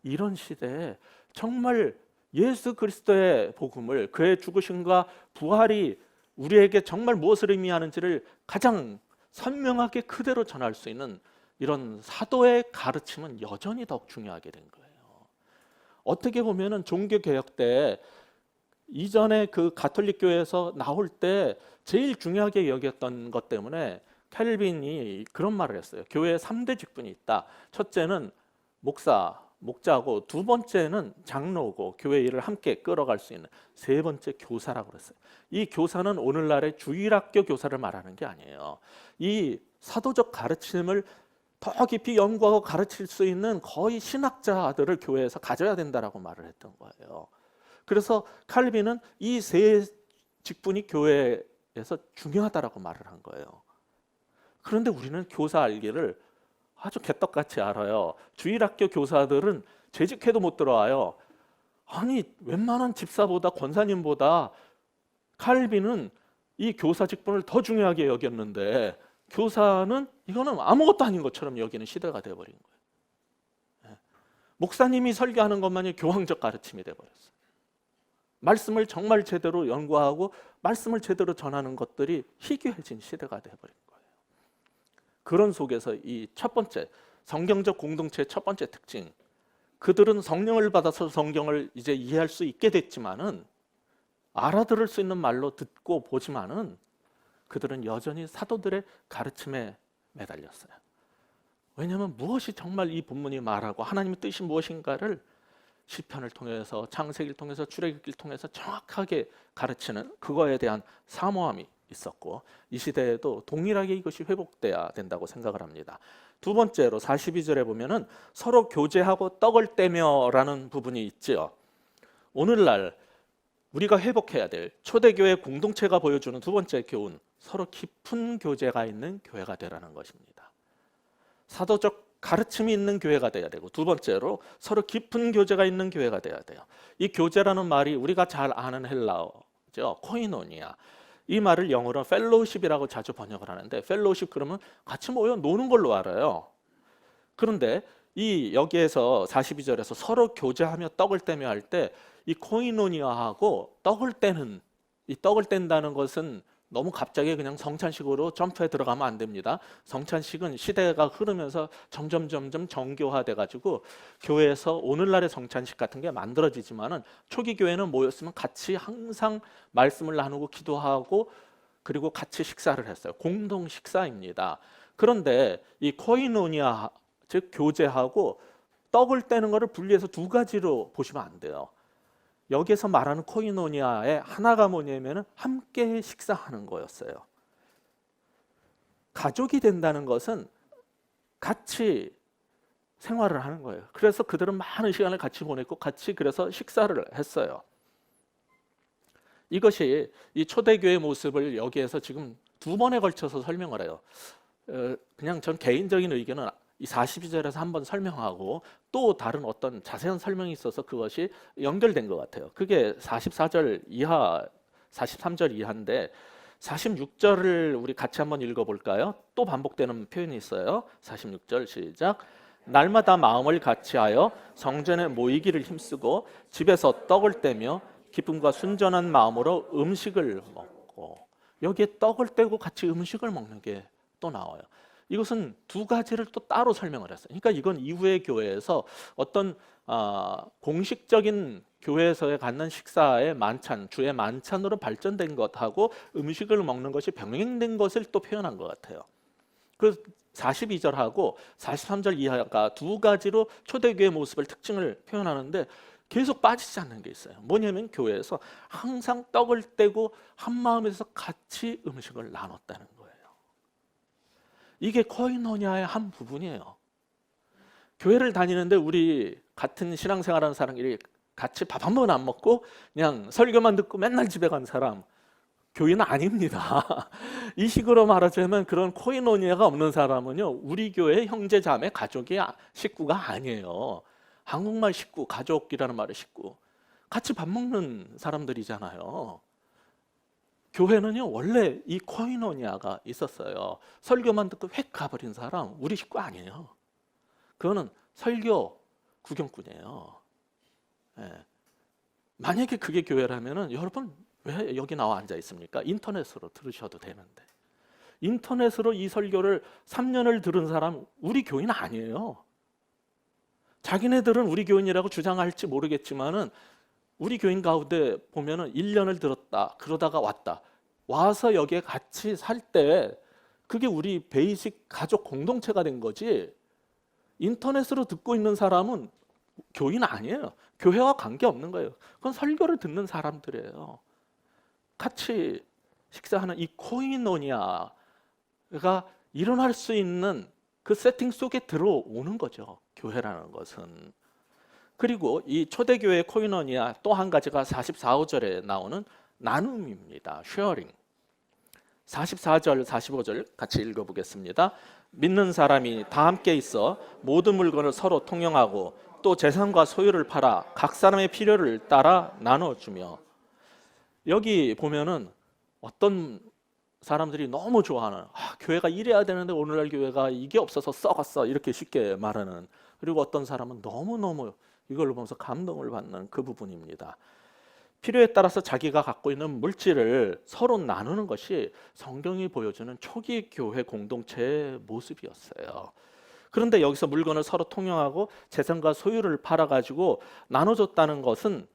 Speaker 1: 이런 시대에 정말 예수 그리스도의 복음을, 그의 죽으심과 부활이 우리에게 정말 무엇을 의미하는지를 가장 선명하게 그대로 전할 수 있는 이런 사도의 가르침은 여전히 더욱 중요하게 된 거예요. 어떻게 보면은 종교개혁 때 이전에 그 가톨릭 교회에서 나올 때 제일 중요하게 여겼던 것 때문에 캘빈이 그런 말을 했어요. 교회에 3대 직분이 있다. 첫째는 목자고, 두 번째는 장로고, 교회 일을 함께 끌어갈 수 있는, 세 번째 교사라고 그랬어요. 이 교사는 오늘날의 주일학교 교사를 말하는 게 아니에요. 이 사도적 가르침을 더 깊이 연구하고 가르칠 수 있는 거의 신학자들을 교회에서 가져야 된다라고 말을 했던 거예요. 그래서 칼빈은 이 세 직분이 교회에서 중요하다라고 말을 한 거예요. 그런데 우리는 교사 알기를 아주 개떡같이 알아요. 주일학교 교사들은 재직해도 못 들어와요. 아니, 웬만한 집사보다 권사님보다 칼빈은 이 교사 직분을 더 중요하게 여겼는데 교사는 이거는 아무것도 아닌 것처럼 여기는 시대가 되어버린 거예요. 목사님이 설교하는 것만이 교황적 가르침이 되어버렸어요. 말씀을 정말 제대로 연구하고 말씀을 제대로 전하는 것들이 희귀해진 시대가 되어버린 거예요. 그런 속에서 이 첫 번째, 성경적 공동체의 첫 번째 특징, 그들은 성령을 받아서 성경을 이제 이해할 수 있게 됐지만은, 알아들을 수 있는 말로 듣고 보지만은 그들은 여전히 사도들의 가르침에 매달렸어요. 왜냐하면 무엇이 정말 이 본문이 말하고 하나님의 뜻이 무엇인가를 시편을 통해서, 창세기를 통해서, 출애굽기를 통해서 정확하게 가르치는 그거에 대한 사모함이 있었고, 이 시대에도 동일하게 이것이 회복돼야 된다고 생각을 합니다. 두 번째로 42절에 보면은 서로 교제하고 떡을 떼며라는 부분이 있죠. 오늘날 우리가 회복해야 될 초대교회 공동체가 보여주는 두 번째 교훈, 서로 깊은 교제가 있는 교회가 되라는 것입니다. 사도적 가르침이 있는 교회가 돼야 되고, 두 번째로 서로 깊은 교제가 있는 교회가 돼야 돼요. 이 교제라는 말이 우리가 잘 아는 헬라어죠. 코이노니아. 이 말을 영어로 펠로우십이라고 자주 번역을 하는데, 펠로우십 그러면 같이 모여 노는 걸로 알아요. 그런데 이 여기에서 42절에서 서로 교제하며 떡을 떼며 할 때 이 코이노니아하고 떡을 떼는, 이 떡을 뗀다는 것은 너무 갑자기 그냥 성찬식으로 점프해 들어가면 안 됩니다. 성찬식은 시대가 흐르면서 점점 정교화돼 가지고 교회에서 오늘날의 성찬식 같은 게 만들어지지만은, 초기 교회는 모였으면 같이 항상 말씀을 나누고 기도하고 그리고 같이 식사를 했어요. 공동 식사입니다. 그런데 이 코이노니아, 즉 교제하고 떡을 떼는 것을 분리해서 두 가지로 보시면 안 돼요. 여기에서 말하는 코이노니아의 하나가 뭐냐면 함께 식사하는 거였어요. 가족이 된다는 것은 같이 생활을 하는 거예요. 그래서 그들은 많은 시간을 같이 보냈고 같이 그래서 식사를 했어요. 이것이 이 초대교회의 모습을 여기에서 지금 두 번에 걸쳐서 설명을 해요. 그냥 전 개인적인 의견은 이 42절에서 한번 설명하고 또 다른 어떤 자세한 설명이 있어서 그것이 연결된 것 같아요. 그게 44절 이하, 43절 이하인데 46절을 우리 같이 한번 읽어볼까요? 또 반복되는 표현이 있어요. 46절 시작. 날마다 마음을 같이하여 성전에 모이기를 힘쓰고 집에서 떡을 떼며 기쁨과 순전한 마음으로 음식을 먹고, 여기에 떡을 떼고 같이 음식을 먹는 게 또 나와요. 이것은 두 가지를 또 따로 설명을 했어요. 그러니까 이건 이후의 교회에서 어떤 공식적인 교회에서의 갖는 식사의 만찬, 주의 만찬으로 발전된 것하고 음식을 먹는 것이 병행된 것을 또 표현한 것 같아요. 그래서 42절하고 43절 이하가 두 가지로 초대교회 모습을 특징을 표현하는데 계속 빠지지 않는 게 있어요. 뭐냐면 교회에서 항상 떡을 떼고 한 마음에서 같이 음식을 나눴다는 거예요. 이게 코이노니아의 한 부분이에요. 교회를 다니는데 우리 같은 신앙생활하는 사람들이 같이 밥 한 번 안 먹고 그냥 설교만 듣고 맨날 집에 간 사람, 교인은 아닙니다. 이 식으로 말하자면 그런 코이노니아가 없는 사람은요, 우리 교회 형제 자매 가족이 식구가 아니에요. 한국말 식구, 가족이라는 말의 식구, 같이 밥 먹는 사람들이잖아요. 교회는요 원래 이 코이노니아가 있었어요. 설교만 듣고 획 가버린 사람 우리 식구 아니에요. 그거는 설교 구경꾼이에요. 예. 만약에 그게 교회라면은 여러분 왜 여기 나와 앉아 있습니까? 인터넷으로 들으셔도 되는데. 인터넷으로 이 설교를 3년을 들은 사람 우리 교인 아니에요. 자기네들은 우리 교인이라고 주장할지 모르겠지만은 우리 교인 가운데 보면은 1년을 들었다. 그러다가 왔다. 와서 여기에 같이 살 때 그게 우리 베이직 가족 공동체가 된 거지. 인터넷으로 듣고 있는 사람은 교인 아니에요. 교회와 관계없는 거예요. 그건 설교를 듣는 사람들이에요. 같이 식사하는 이 코이노니아가 일어날 수 있는 그 세팅 속에 들어오는 거죠. 교회라는 것은. 그리고 이 초대교회 코이노니아 또 한 가지가 44~5절에 나오는 나눔입니다. 쉐어링. 44절, 45절 같이 읽어보겠습니다. 믿는 사람이 다 함께 있어 모든 물건을 서로 통용하고 또 재산과 소유를 팔아 각 사람의 필요를 따라 나눠주며. 여기 보면은 어떤 사람들이 너무 좋아하는, 교회가 이래야 되는데 오늘날 교회가 이게 없어서 썩었어, 이렇게 쉽게 말하는, 그리고 어떤 사람은 너무너무 이걸로 보면서 감동을 받는 그 부분입니다. 필요에 따라서 자기가 갖고 있는 물질을 서로 나누는 것이 성경이 보여주는 초기 교회 공동체의 모습이었어요. 그런데 여기서 물건을 서로 통용하고 재산과 소유를 팔아가지고 나눠줬다는 것은,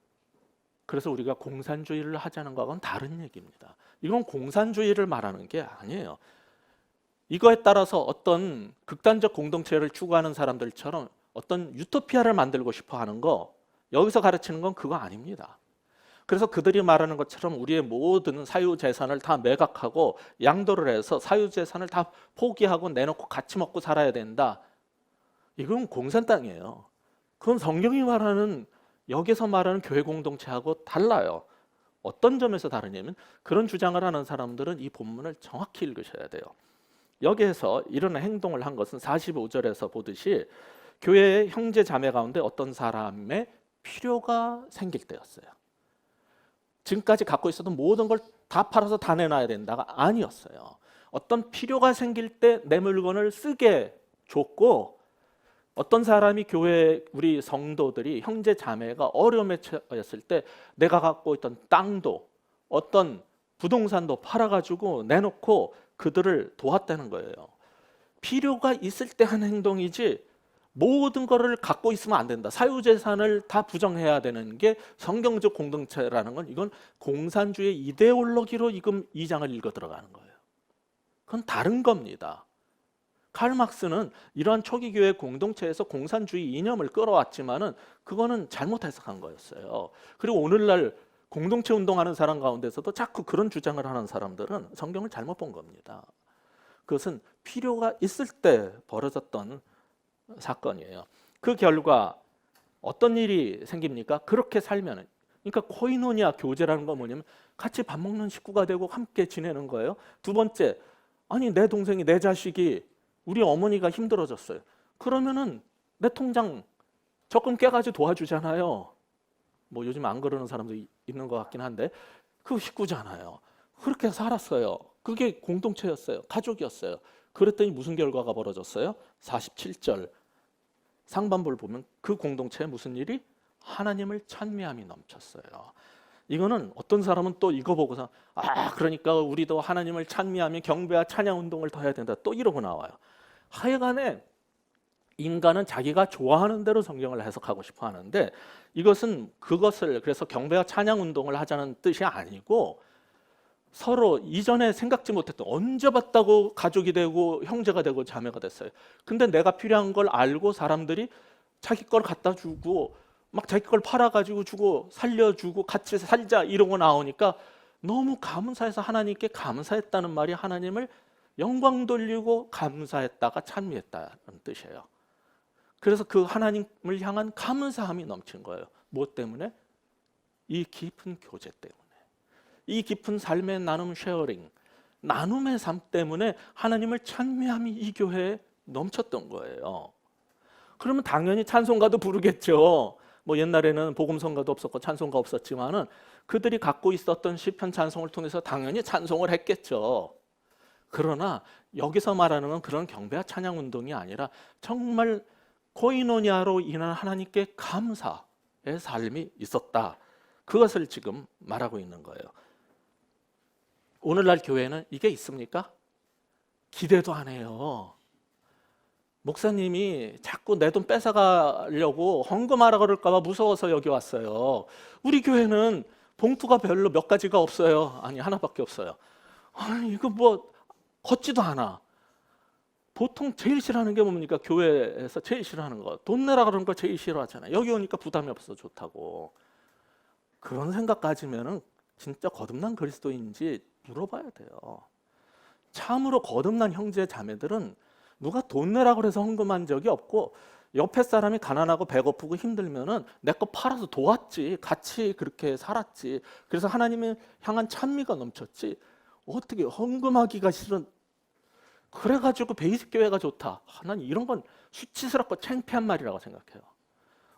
Speaker 1: 그래서 우리가 공산주의를 하자는 것과는 다른 얘기입니다. 이건 공산주의를 말하는 게 아니에요. 이거에 따라서 어떤 극단적 공동체를 추구하는 사람들처럼 어떤 유토피아를 만들고 싶어 하는 거, 여기서 가르치는 건 그거 아닙니다. 그래서 그들이 말하는 것처럼 우리의 모든 사유재산을 다 매각하고 양도를 해서 사유재산을 다 포기하고 내놓고 같이 먹고 살아야 된다. 이건 공산 땅이에요. 그건 성경이 말하는, 여기서 말하는 교회 공동체하고 달라요. 어떤 점에서 다르냐면, 그런 주장을 하는 사람들은 이 본문을 정확히 읽으셔야 돼요. 여기에서 이런 행동을 한 것은 45절에서 보듯이 교회의 형제 자매 가운데 어떤 사람의 필요가 생길 때였어요. 지금까지 갖고 있었던 모든 걸 다 팔아서 다 내놔야 된다가 아니었어요. 어떤 필요가 생길 때 내 물건을 쓰게 줬고, 어떤 사람이 교회 우리 성도들이 형제 자매가 어려움에 처했을 때 내가 갖고 있던 땅도 어떤 부동산도 팔아가지고 내놓고 그들을 도왔다는 거예요. 필요가 있을 때 한 행동이지 모든 거를 갖고 있으면 안 된다. 사유재산을 다 부정해야 되는 게 성경적 공동체라는 건, 이건 공산주의 이데올로기로 지금 이 장을 읽어 들어가는 거예요. 그건 다른 겁니다. 칼 막스는 이러한 초기 교회 공동체에서 공산주의 이념을 끌어왔지만은 그거는 잘못 해석한 거였어요. 그리고 오늘날 공동체 운동하는 사람 가운데서도 자꾸 그런 주장을 하는 사람들은 성경을 잘못 본 겁니다. 그것은 필요가 있을 때 벌어졌던 사건이에요. 그 결과 어떤 일이 생깁니까? 그렇게 살면, 그러니까 코이노니아 교제라는 건 뭐냐면 같이 밥 먹는 식구가 되고 함께 지내는 거예요. 두 번째, 아니 내 동생이, 내 자식이, 우리 어머니가 힘들어졌어요. 그러면은 내 통장 적금 깨가지고 도와주잖아요. 뭐 요즘 안 그러는 사람도 있는 것 같긴 한데 그 식구잖아요. 그렇게 살았어요. 그게 공동체였어요. 가족이었어요. 그랬더니 무슨 결과가 벌어졌어요? 47절 상반부를 보면 그 공동체에 무슨 일이? 하나님을 찬미함이 넘쳤어요. 이거는 어떤 사람은 또 이거 보고서 그러니까 우리도 하나님을 찬미하며 경배와 찬양 운동을 더 해야 된다, 또 이러고 나와요. 하여간에 인간은 자기가 좋아하는 대로 성경을 해석하고 싶어 하는데, 이것은 그것을 그래서 경배와 찬양 운동을 하자는 뜻이 아니고, 서로 이전에 생각지 못했던, 언제 봤다고 가족이 되고 형제가 되고 자매가 됐어요. 근데 내가 필요한 걸 알고 사람들이 자기 걸 갖다 주고 막 자기 걸 팔아가지고 주고 살려주고 같이 살자 이러고 나오니까 너무 감사해서 하나님께 감사했다는 말이 하나님을 영광 돌리고 감사했다가 찬미했다는 뜻이에요. 그래서 그 하나님을 향한 감사함이 넘친 거예요. 무엇 때문에? 이 깊은 교제 때문에. 이 깊은 삶의 나눔 쉐어링, 나눔의 삶 때문에 하나님을 찬미함이 이 교회에 넘쳤던 거예요. 그러면 당연히 찬송가도 부르겠죠. 뭐 옛날에는 복음성가도 없었고 찬송가 없었지만은 그들이 갖고 있었던 시편 찬송을 통해서 당연히 찬송을 했겠죠. 그러나 여기서 말하는 건 그런 경배와 찬양 운동이 아니라 정말 코이노니아로 인한 하나님께 감사의 삶이 있었다. 그것을 지금 말하고 있는 거예요. 오늘날 교회는 이게 있습니까? 기대도 안 해요. 목사님이 자꾸 내 돈 뺏어가려고 헌금하라 그럴까 봐 무서워서 여기 왔어요. 우리 교회는 봉투가 별로 몇 가지가 없어요. 아니, 하나밖에 없어요. 아니, 이거 뭐 걷지도 않아. 보통 제일 싫어하는 게 뭡니까? 교회에서 제일 싫어하는 거. 돈 내라 그러는 거 제일 싫어하잖아요. 여기 오니까 부담이 없어서 좋다고. 그런 생각 가지면은 진짜 거듭난 그리스도인지 물어봐야 돼요. 참으로 거듭난 형제 자매들은 누가 돈 내라 그래서 헌금한 적이 없고, 옆에 사람이 가난하고 배고프고 힘들면은 내 거 팔아서 도왔지, 같이 그렇게 살았지. 그래서 하나님을 향한 찬미가 넘쳤지. 어떻게 헌금하기가 싫은, 그래가지고 베이직 교회가 좋다. 난 이런 건 수치스럽고 창피한 말이라고 생각해요.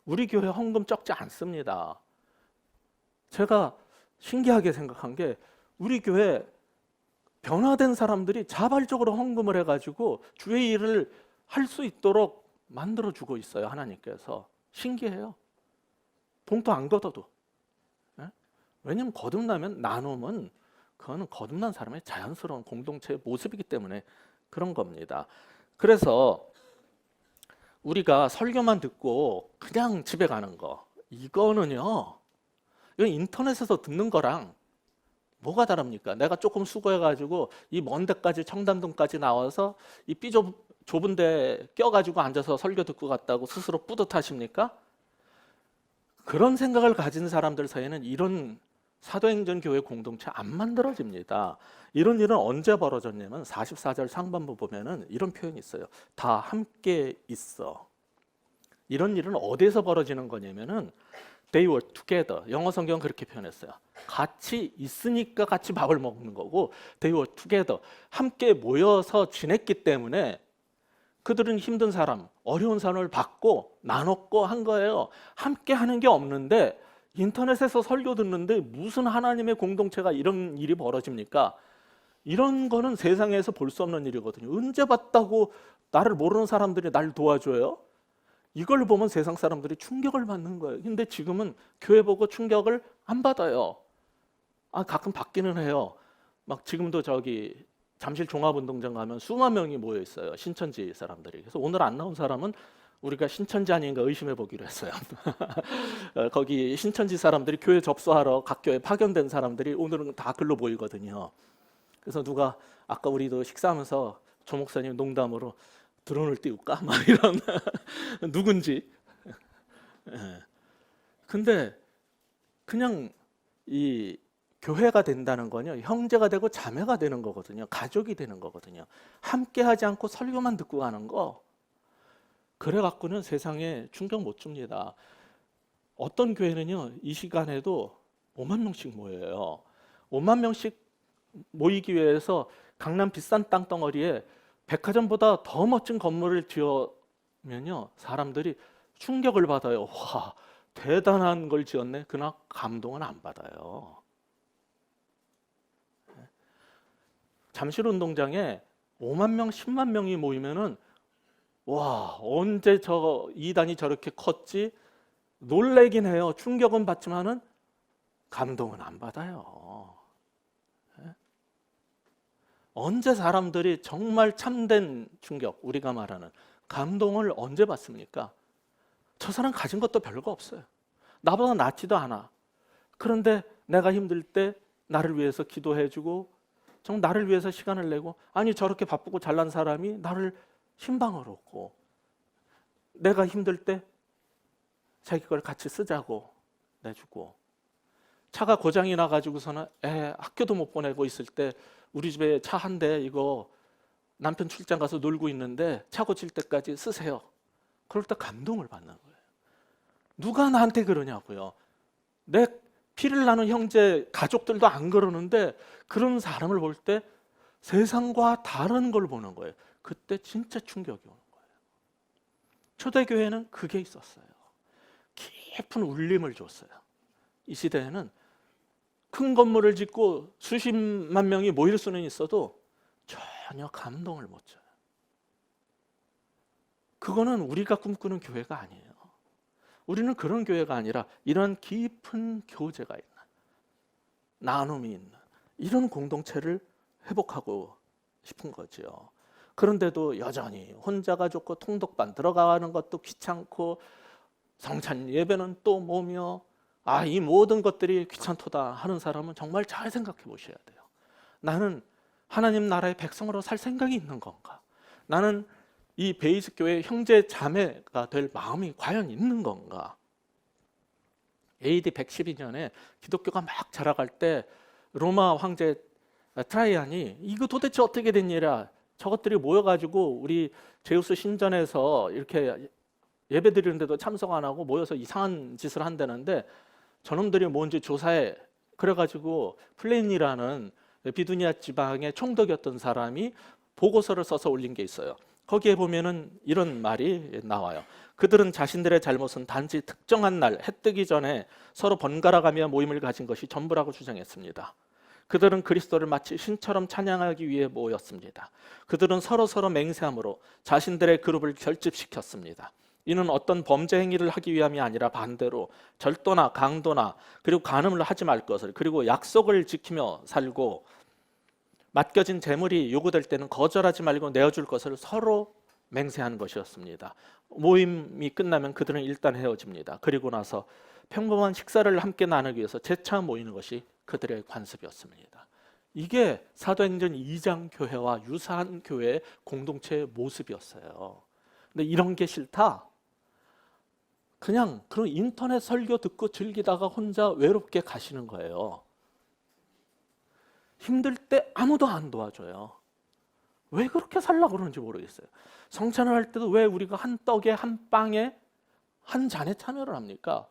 Speaker 1: 우리 교회 헌금 적지 않습니다. 제가 신기하게 생각한 게 우리 교회 변화된 사람들이 자발적으로 헌금을 해가지고 주의 일을 할 수 있도록 만들어주고 있어요. 하나님께서. 신기해요. 봉투 안 걷어도. 왜냐하면 거듭나면 나눔은 그거는 거듭난 사람의 자연스러운 공동체의 모습이기 때문에 그런 겁니다. 그래서 우리가 설교만 듣고 그냥 집에 가는 거, 이거는요, 이건 인터넷에서 듣는 거랑 뭐가 다릅니까? 내가 조금 수고해가지고 이 먼 데까지 청담동까지 나와서 이 좁은 데 껴가지고 앉아서 설교 듣고 갔다고 스스로 뿌듯하십니까? 그런 생각을 가진 사람들 사이에는 이런 사도행전 교회 공동체 안 만들어집니다. 이런 일은 언제 벌어졌냐면 44절 상반부 보면은 이런 표현이 있어요. 다 함께 있어. 이런 일은 어디에서 벌어지는 거냐면은 They were together. 영어 성경은 그렇게 표현했어요. 같이 있으니까 같이 밥을 먹는 거고, They were together. 함께 모여서 지냈기 때문에 그들은 힘든 사람, 어려운 사람을 받고 나눴고 한 거예요. 함께 하는 게 없는데 인터넷에서 설교 듣는데 무슨 하나님의 공동체가 이런 일이 벌어집니까? 이런 거는 세상에서 볼 수 없는 일이거든요. 언제 봤다고 나를 모르는 사람들이 날 도와줘요? 이걸 보면 세상 사람들이 충격을 받는 거예요. 근데 지금은 교회 보고 충격을 안 받아요. 가끔 받기는 해요. 막 지금도 저기 잠실 종합운동장 가면 수만 명이 모여 있어요. 신천지 사람들이. 그래서 오늘 안 나온 사람은 우리가 신천지 아닌가 의심해 보기로 했어요. 거기 신천지 사람들이 교회 접수하러 각 교회 파견된 사람들이 오늘은 다 글로 모이거든요. 그래서 누가 아까 우리도 식사하면서 조 목사님 농담으로 드론을 띄울까? 막 이런 누군지. 근데 그냥 이 교회가 된다는 건요, 형제가 되고 자매가 되는 거거든요. 가족이 되는 거거든요. 함께 하지 않고 설교만 듣고 가는 거, 그래 갖고는 세상에 충격 못 줍니다. 어떤 교회는요, 이 시간에도 5만 명씩 모여요. 5만 명씩 모이기 위해서 강남 비싼 땅덩어리에 백화점보다 더 멋진 건물을 지으면요, 사람들이 충격을 받아요. 와, 대단한 걸 지었네. 그러나 감동은 안 받아요. 잠실운동장에 5만 명, 10만 명이 모이면은 와, 언제 저 이단이 저렇게 컸지? 놀래긴 해요. 충격은 받지만은 감동은 안 받아요. 언제 사람들이 정말 참된 충격, 우리가 말하는 감동을 언제 받습니까? 저 사람 가진 것도 별거 없어요. 나보다 낫지도 않아. 그런데 내가 힘들 때 나를 위해서 기도해주고 정말 나를 위해서 시간을 내고, 아니 저렇게 바쁘고 잘난 사람이 나를 신방을 얻고, 내가 힘들 때 자기 걸 같이 쓰자고 내주고, 차가 고장이 나가지고서는 학교도 못 보내고 있을 때 우리 집에 차 한 대 이거 남편 출장 가서 놀고 있는데 차 고칠 때까지 쓰세요. 그럴 때 감동을 받는 거예요. 누가 나한테 그러냐고요. 내 피를 나눈 형제 가족들도 안 그러는데 그런 사람을 볼 때 세상과 다른 걸 보는 거예요. 그때 진짜 충격이 오는 거예요. 초대교회는 그게 있었어요. 깊은 울림을 줬어요. 이 시대에는 큰 건물을 짓고 수십만 명이 모일 수는 있어도 전혀 감동을 못 줘요. 그거는 우리가 꿈꾸는 교회가 아니에요. 우리는 그런 교회가 아니라 이런 깊은 교제가 있는, 나눔이 있는 이런 공동체를 회복하고 싶은 거죠. 그런데도 여전히 혼자가 좋고 통독반 들어가는 것도 귀찮고 성찬 예배는 또 뭐며 이 모든 것들이 귀찮도다 하는 사람은 정말 잘 생각해 보셔야 돼요. 나는 하나님 나라의 백성으로 살 생각이 있는 건가? 나는 이 베이스 교회 형제 자매가 될 마음이 과연 있는 건가? AD 112년에 기독교가 막 자라갈 때 로마 황제 트라이안이 이거 도대체 어떻게 된 일이야? 저것들이 모여가지고 우리 제우스 신전에서 이렇게 예배 드리는데도 참석 안 하고 모여서 이상한 짓을 한다는데 저놈들이 뭔지 조사해. 그래가지고 플레인이라는 비두니아 지방의 총독이었던 사람이 보고서를 써서 올린 게 있어요. 거기에 보면은 이런 말이 나와요. 그들은 자신들의 잘못은 단지 특정한 날 해 뜨기 전에 서로 번갈아가며 모임을 가진 것이 전부라고 주장했습니다. 그들은 그리스도를 마치 신처럼 찬양하기 위해 모였습니다. 그들은 서로 맹세함으로 자신들의 그룹을 결집시켰습니다. 이는 어떤 범죄 행위를 하기 위함이 아니라 반대로 절도나 강도나 그리고 간음을 하지 말 것을, 그리고 약속을 지키며 살고 맡겨진 재물이 요구될 때는 거절하지 말고 내어줄 것을 서로 맹세하는 것이었습니다. 모임이 끝나면 그들은 일단 헤어집니다. 그리고 나서 평범한 식사를 함께 나누기 위해서 재차 모이는 것이 그들의 관습이었습니다. 이게 사도행전 2장 교회와 유사한 교회의 공동체의 모습이었어요. 근데 이런 게 싫다? 그냥 그런 인터넷 설교 듣고 즐기다가 혼자 외롭게 가시는 거예요. 힘들 때 아무도 안 도와줘요. 왜 그렇게 살려고 그러는지 모르겠어요. 성찬을 할 때도 왜 우리가 한 떡에 한 빵에 한 잔에 참여를 합니까?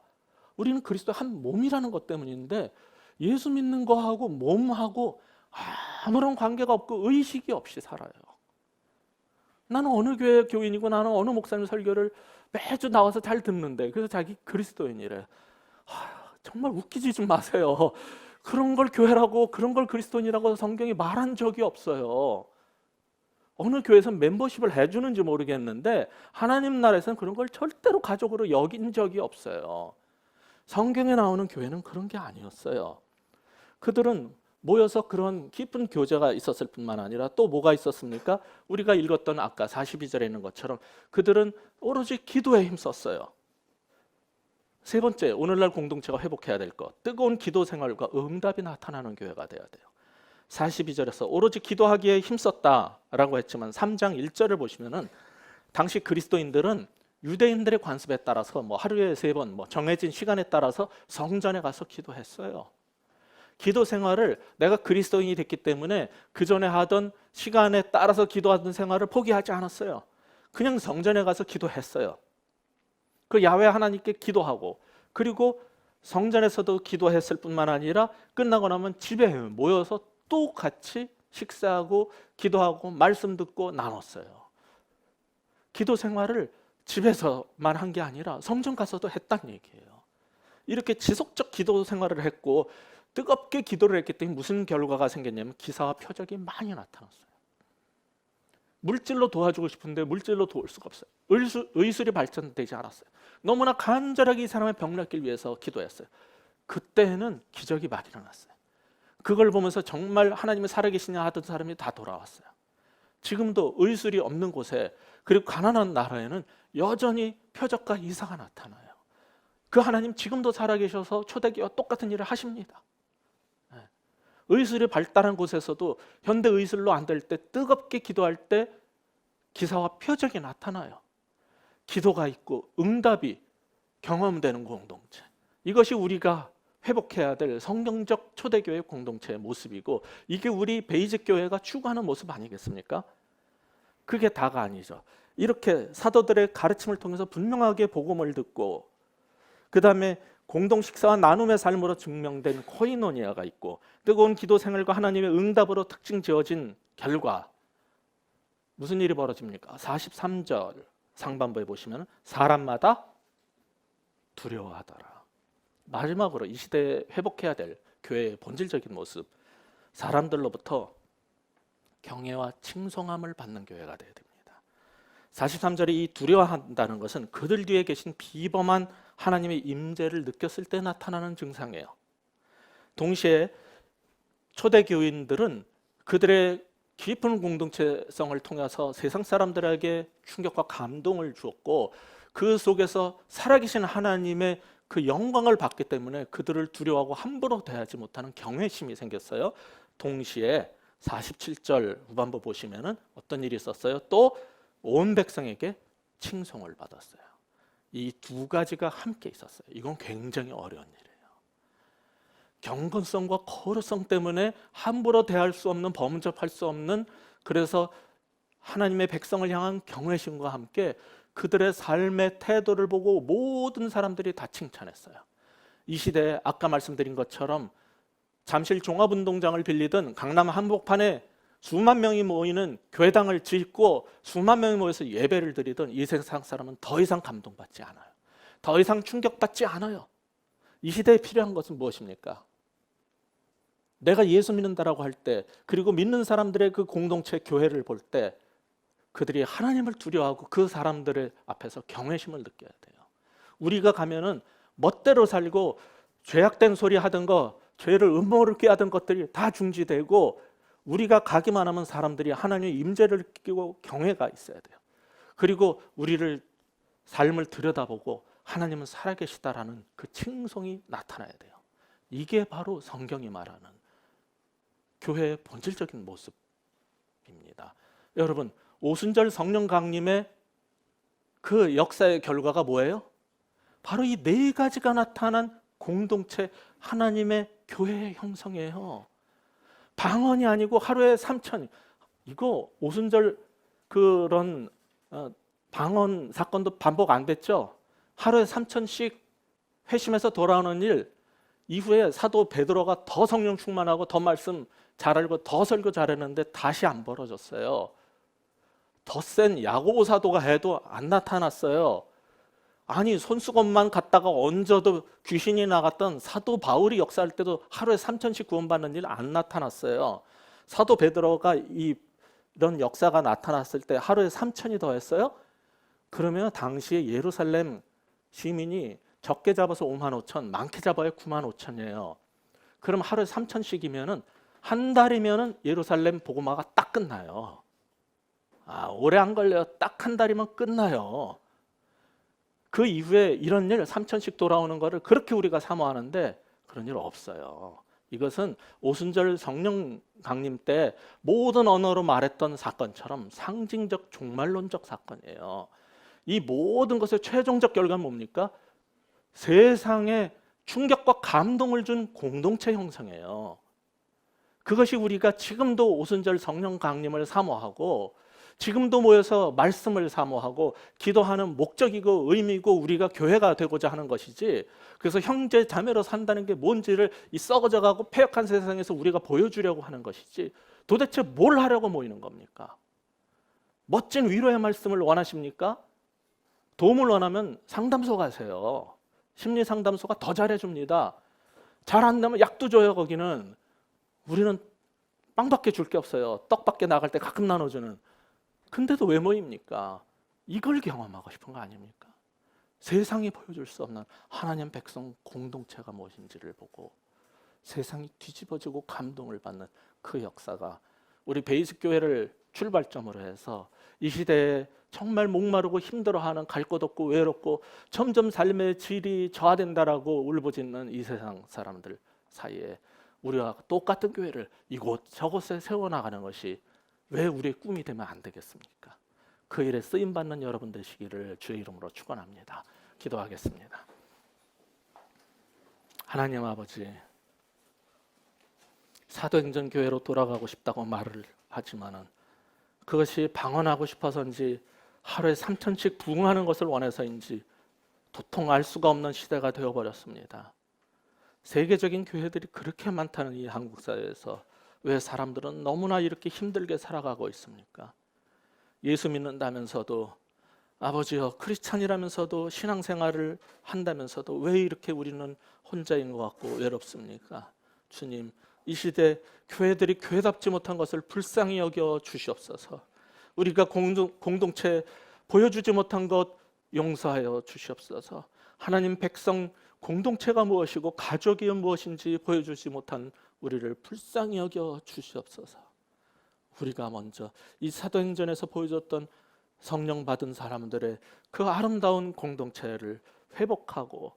Speaker 1: 우리는 그리스도의 한 몸이라는 것 때문인데 예수 믿는 거하고 몸하고 아무런 관계가 없고 의식이 없이 살아요. 나는 어느 교회 교인이고 나는 어느 목사님 설교를 매주 나와서 잘 듣는데 그래서 자기 그리스도인이래. 정말 웃기지 좀 마세요. 그런 걸 교회라고 그런 걸 그리스도인이라고 성경이 말한 적이 없어요. 어느 교회에서 멤버십을 해주는지 모르겠는데 하나님 나라에서는 그런 걸 절대로 가족으로 여긴 적이 없어요. 성경에 나오는 교회는 그런 게 아니었어요. 그들은 모여서 그런 깊은 교제가 있었을 뿐만 아니라 또 뭐가 있었습니까? 우리가 읽었던 아까 42절에 있는 것처럼 그들은 오로지 기도에 힘썼어요. 세 번째, 오늘날 공동체가 회복해야 될 것, 뜨거운 기도 생활과 응답이 나타나는 교회가 돼야 돼요. 42절에서 오로지 기도하기에 힘썼다라고 했지만 3장 1절을 보시면은 당시 그리스도인들은 유대인들의 관습에 따라서 하루에 3번 정해진 시간에 따라서 성전에 가서 기도했어요. 기도 생활을 내가 그리스도인이 됐기 때문에 그 전에 하던 시간에 따라서 기도하던 생활을 포기하지 않았어요. 그냥 성전에 가서 기도했어요. 그 야훼 하나님께 기도하고 그리고 성전에서도 기도했을 뿐만 아니라 끝나고 나면 집에 모여서 또 같이 식사하고 기도하고 말씀 듣고 나눴어요. 기도 생활을 집에서만 한 게 아니라 성전 가서도 했다는 얘기예요. 이렇게 지속적 기도 생활을 했고 뜨겁게 기도를 했기 때문에 무슨 결과가 생겼냐면 기사와 표적이 많이 나타났어요. 물질로 도와주고 싶은데 물질로 도울 수가 없어요. 의술이 발전되지 않았어요. 너무나 간절하게 이 사람의 병 낫기를 위해서 기도했어요. 그때는 기적이 막 일어났어요. 그걸 보면서 정말 하나님이 살아계시냐 하던 사람이 다 돌아왔어요. 지금도 의술이 없는 곳에 그리고 가난한 나라에는 여전히 표적과 이사가 나타나요. 그 하나님 지금도 살아계셔서 초대교회와 똑같은 일을 하십니다. 의술이 발달한 곳에서도 현대 의술로 안 될 때 뜨겁게 기도할 때 기사와 표적이 나타나요. 기도가 있고 응답이 경험되는 공동체, 이것이 우리가 회복해야 될 성경적 초대교회 공동체의 모습이고 이게 우리 베이직 교회가 추구하는 모습 아니겠습니까? 그게 다가 아니죠. 이렇게 사도들의 가르침을 통해서 분명하게 복음을 듣고 그 다음에 공동 식사와 나눔의 삶으로 증명된 코이노니아가 있고 뜨거운 기도 생활과 하나님의 응답으로 특징 지어진 결과 무슨 일이 벌어집니까? 43절 상반부에 보시면 사람마다 두려워하더라. 마지막으로 이 시대에 회복해야 될 교회의 본질적인 모습, 사람들로부터 경외와 칭송함을 받는 교회가 되어야 됩니다. 43절에 이 두려워한다는 것은 그들 뒤에 계신 비범한 하나님의 임재를 느꼈을 때 나타나는 증상이에요. 동시에 초대 교인들은 그들의 깊은 공동체성을 통해서 세상 사람들에게 충격과 감동을 주었고 그 속에서 살아계신 하나님의 그 영광을 받기 때문에 그들을 두려워하고 함부로 대하지 못하는 경외심이 생겼어요. 동시에 47절 후반부 보시면은 어떤 일이 있었어요? 또 온 백성에게 칭송을 받았어요. 이 두 가지가 함께 있었어요. 이건 굉장히 어려운 일이에요. 경건성과 거룩성 때문에 함부로 대할 수 없는, 범접할 수 없는, 그래서 하나님의 백성을 향한 경외심과 함께 그들의 삶의 태도를 보고 모든 사람들이 다 칭찬했어요. 이 시대에 아까 말씀드린 것처럼 잠실 종합운동장을 빌리던 강남 한복판에 수만 명이 모이는 교회당을 짓고 수만 명이 모여서 예배를 드리던 이 세상 사람은 더 이상 감동받지 않아요. 더 이상 충격받지 않아요. 이 시대에 필요한 것은 무엇입니까? 내가 예수 믿는다라고 할 때, 그리고 믿는 사람들의 그 공동체 교회를 볼 때 그들이 하나님을 두려워하고 그 사람들의 앞에서 경외심을 느껴야 돼요. 우리가 가면은 멋대로 살고 죄악된 소리 하던 거, 죄를 음모를 꾀하던 것들이 다 중지되고 우리가 가기만 하면 사람들이 하나님의 임재를 느끼고 경외가 있어야 돼요. 그리고 우리를 삶을 들여다보고 하나님은 살아계시다라는 그 칭송이 나타나야 돼요. 이게 바로 성경이 말하는 교회의 본질적인 모습입니다. 여러분, 오순절 성령 강림의 그 역사의 결과가 뭐예요? 바로 이 네 가지가 나타난 공동체 하나님의 교회의 형성이에요. 방언이 아니고 하루에 3,000. 이거 오순절 그런 방언 사건도 반복 안 됐죠? 하루에 3,000씩 회심해서 돌아오는 일, 이후에 사도 베드로가 더 성령 충만하고 더 말씀 잘 알고 더 설교 잘했는데 다시 안 벌어졌어요. 더 센 야고보 사도가 해도 안 나타났어요. 아니, 손수건만 갖다가 얹어도 귀신이 나갔던 사도 바울이 역사할 때도 하루에 3,000씩 구원받는 일 안 나타났어요. 사도 베드로가 이런 역사가 나타났을 때 하루에 3,000이 더 했어요? 그러면 당시에 예루살렘 시민이 적게 잡아서 55,000, 많게 잡아야 95,000이에요. 그럼 하루에 3,000씩이면은 한 달이면은 예루살렘 복음화가 딱 끝나요. 오래 안 걸려요. 딱 한 달이면 끝나요. 그 이후에 이런 일 3,000씩 돌아오는 거를 그렇게 우리가 사모하는데 그런 일 없어요. 이것은 오순절 성령 강림 때 모든 언어로 말했던 사건처럼 상징적 종말론적 사건이에요. 이 모든 것의 최종적 결과는 뭡니까? 세상에 충격과 감동을 준 공동체 형성이에요. 그것이 우리가 지금도 오순절 성령 강림을 사모하고 지금도 모여서 말씀을 사모하고 기도하는 목적이고 의미고 우리가 교회가 되고자 하는 것이지, 그래서 형제 자매로 산다는 게 뭔지를 이 썩어져가고 폐역한 세상에서 우리가 보여주려고 하는 것이지 도대체 뭘 하려고 모이는 겁니까? 멋진 위로의 말씀을 원하십니까? 도움을 원하면 상담소 가세요. 심리 상담소가 더 잘해줍니다. 잘 안 되면 약도 줘요. 거기는. 우리는 빵밖에 줄 게 없어요. 떡밖에 나갈 때 가끔 나눠주는. 근데도 왜 모입니까? 이걸 경험하고 싶은 거 아닙니까? 세상이 보여줄 수 없는 하나님 백성 공동체가 무엇인지를 보고 세상이 뒤집어지고 감동을 받는 그 역사가 우리 베이스 교회를 출발점으로 해서 이 시대에 정말 목마르고 힘들어하는, 갈 곳 없고 외롭고 점점 삶의 질이 저하된다라고 울부짖는 이 세상 사람들 사이에 우리와 똑같은 교회를 이곳 저곳에 세워나가는 것이 왜 우리의 꿈이 되면 안 되겠습니까? 그 일에 쓰임받는 여러분 되시기를 주의 이름으로 축원합니다. 기도하겠습니다. 하나님 아버지, 사도행전 교회로 돌아가고 싶다고 말을 하지만은 그것이 방언하고 싶어서인지 하루에 3,000씩 부흥하는 것을 원해서인지 도통 알 수가 없는 시대가 되어버렸습니다. 세계적인 교회들이 그렇게 많다는 이 한국 사회에서 왜 사람들은 너무나 이렇게 힘들게 살아가고 있습니까? 예수 믿는다면서도, 아버지여 크리스찬이라면서도, 신앙생활을 한다면서도 왜 이렇게 우리는 혼자인 것 같고 외롭습니까? 주님, 이 시대 교회들이 교회답지 못한 것을 불쌍히 여겨 주시옵소서. 우리가 공동체 보여주지 못한 것 용서하여 주시옵소서. 하나님 백성 공동체가 무엇이고 가족이 무엇인지 보여주지 못한 우리를 불쌍히 여겨 주시옵소서. 우리가 먼저 이 사도행전에서 보여줬던 성령 받은 사람들의 그 아름다운 공동체를 회복하고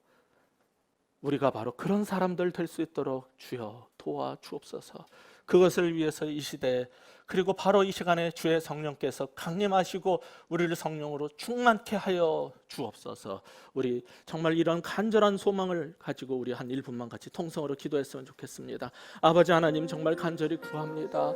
Speaker 1: 우리가 바로 그런 사람들 될 수 있도록 주여 도와주옵소서. 그것을 위해서 이 시대에, 그리고 바로 이 시간에 주의 성령께서 강림하시고 우리를 성령으로 충만케 하여 주옵소서. 우리 정말 이런 간절한 소망을 가지고 우리 한 1분만 같이 통성으로 기도했으면 좋겠습니다. 아버지 하나님, 정말 간절히 구합니다.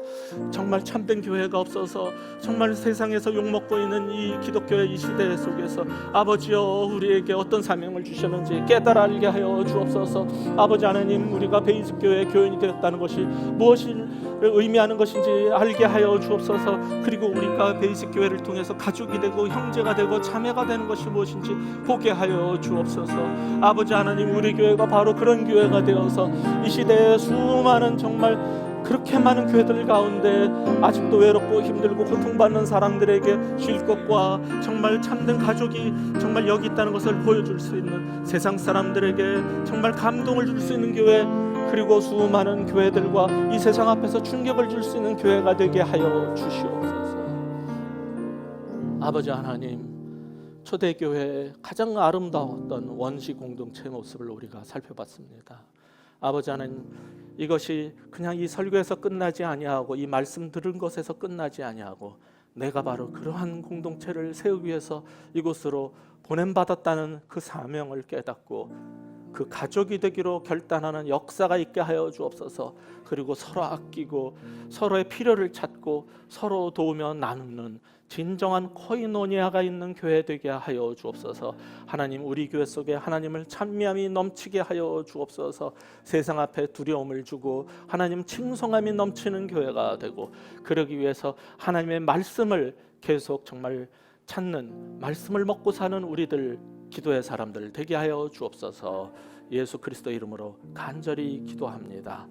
Speaker 1: 정말 참된 교회가 없어서 정말 세상에서 욕먹고 있는 이 기독교의 이 시대 속에서 아버지여, 우리에게 어떤 사명을 주셨는지 깨달아 알게 하여 주옵소서. 아버지 하나님, 우리가 베이직 교회 교인이 되었다는 것이 무엇을 의미하는 것인지 알게 하여 주옵소서. 그리고 우리가 베이직 교회를 통해서 가족이 되고 형제가 되고 자매가 되는 것이 무엇인지 보게 하여 주옵소서. 아버지 하나님, 우리 교회가 바로 그런 교회가 되어서 이 시대에 수많은 정말 그렇게 많은 교회들 가운데 아직도 외롭고 힘들고 고통받는 사람들에게 쉴 것과 정말 참된 가족이 정말 여기 있다는 것을 보여줄 수 있는, 세상 사람들에게 정말 감동을 줄 수 있는 교회, 그리고 수많은 교회들과 이 세상 앞에서 충격을 줄 수 있는 교회가 되게 하여 주시옵소서. 아버지 하나님, 초대교회의 가장 아름다웠던 원시 공동체의 모습을 우리가 살펴봤습니다. 아버지 하나님, 이것이 그냥 이 설교에서 끝나지 아니하고 이 말씀 들은 것에서 끝나지 아니하고 내가 바로 그러한 공동체를 세우기 위해서 이곳으로 보냄받았다는 그 사명을 깨닫고 그 가족이 되기로 결단하는 역사가 있게 하여 주옵소서. 그리고 서로 아끼고 서로의 필요를 찾고 서로 도우며 나누는 진정한 코이노니아가 있는 교회 되게 하여 주옵소서. 하나님, 우리 교회 속에 하나님을 찬미함이 넘치게 하여 주옵소서. 세상 앞에 두려움을 주고 하나님 칭송함이 넘치는 교회가 되고, 그러기 위해서 하나님의 말씀을 계속 정말 찾는, 말씀을 먹고 사는 우리들, 기도의 사람들 되게 하여 주옵소서. 예수 그리스도 이름으로 간절히 기도합니다.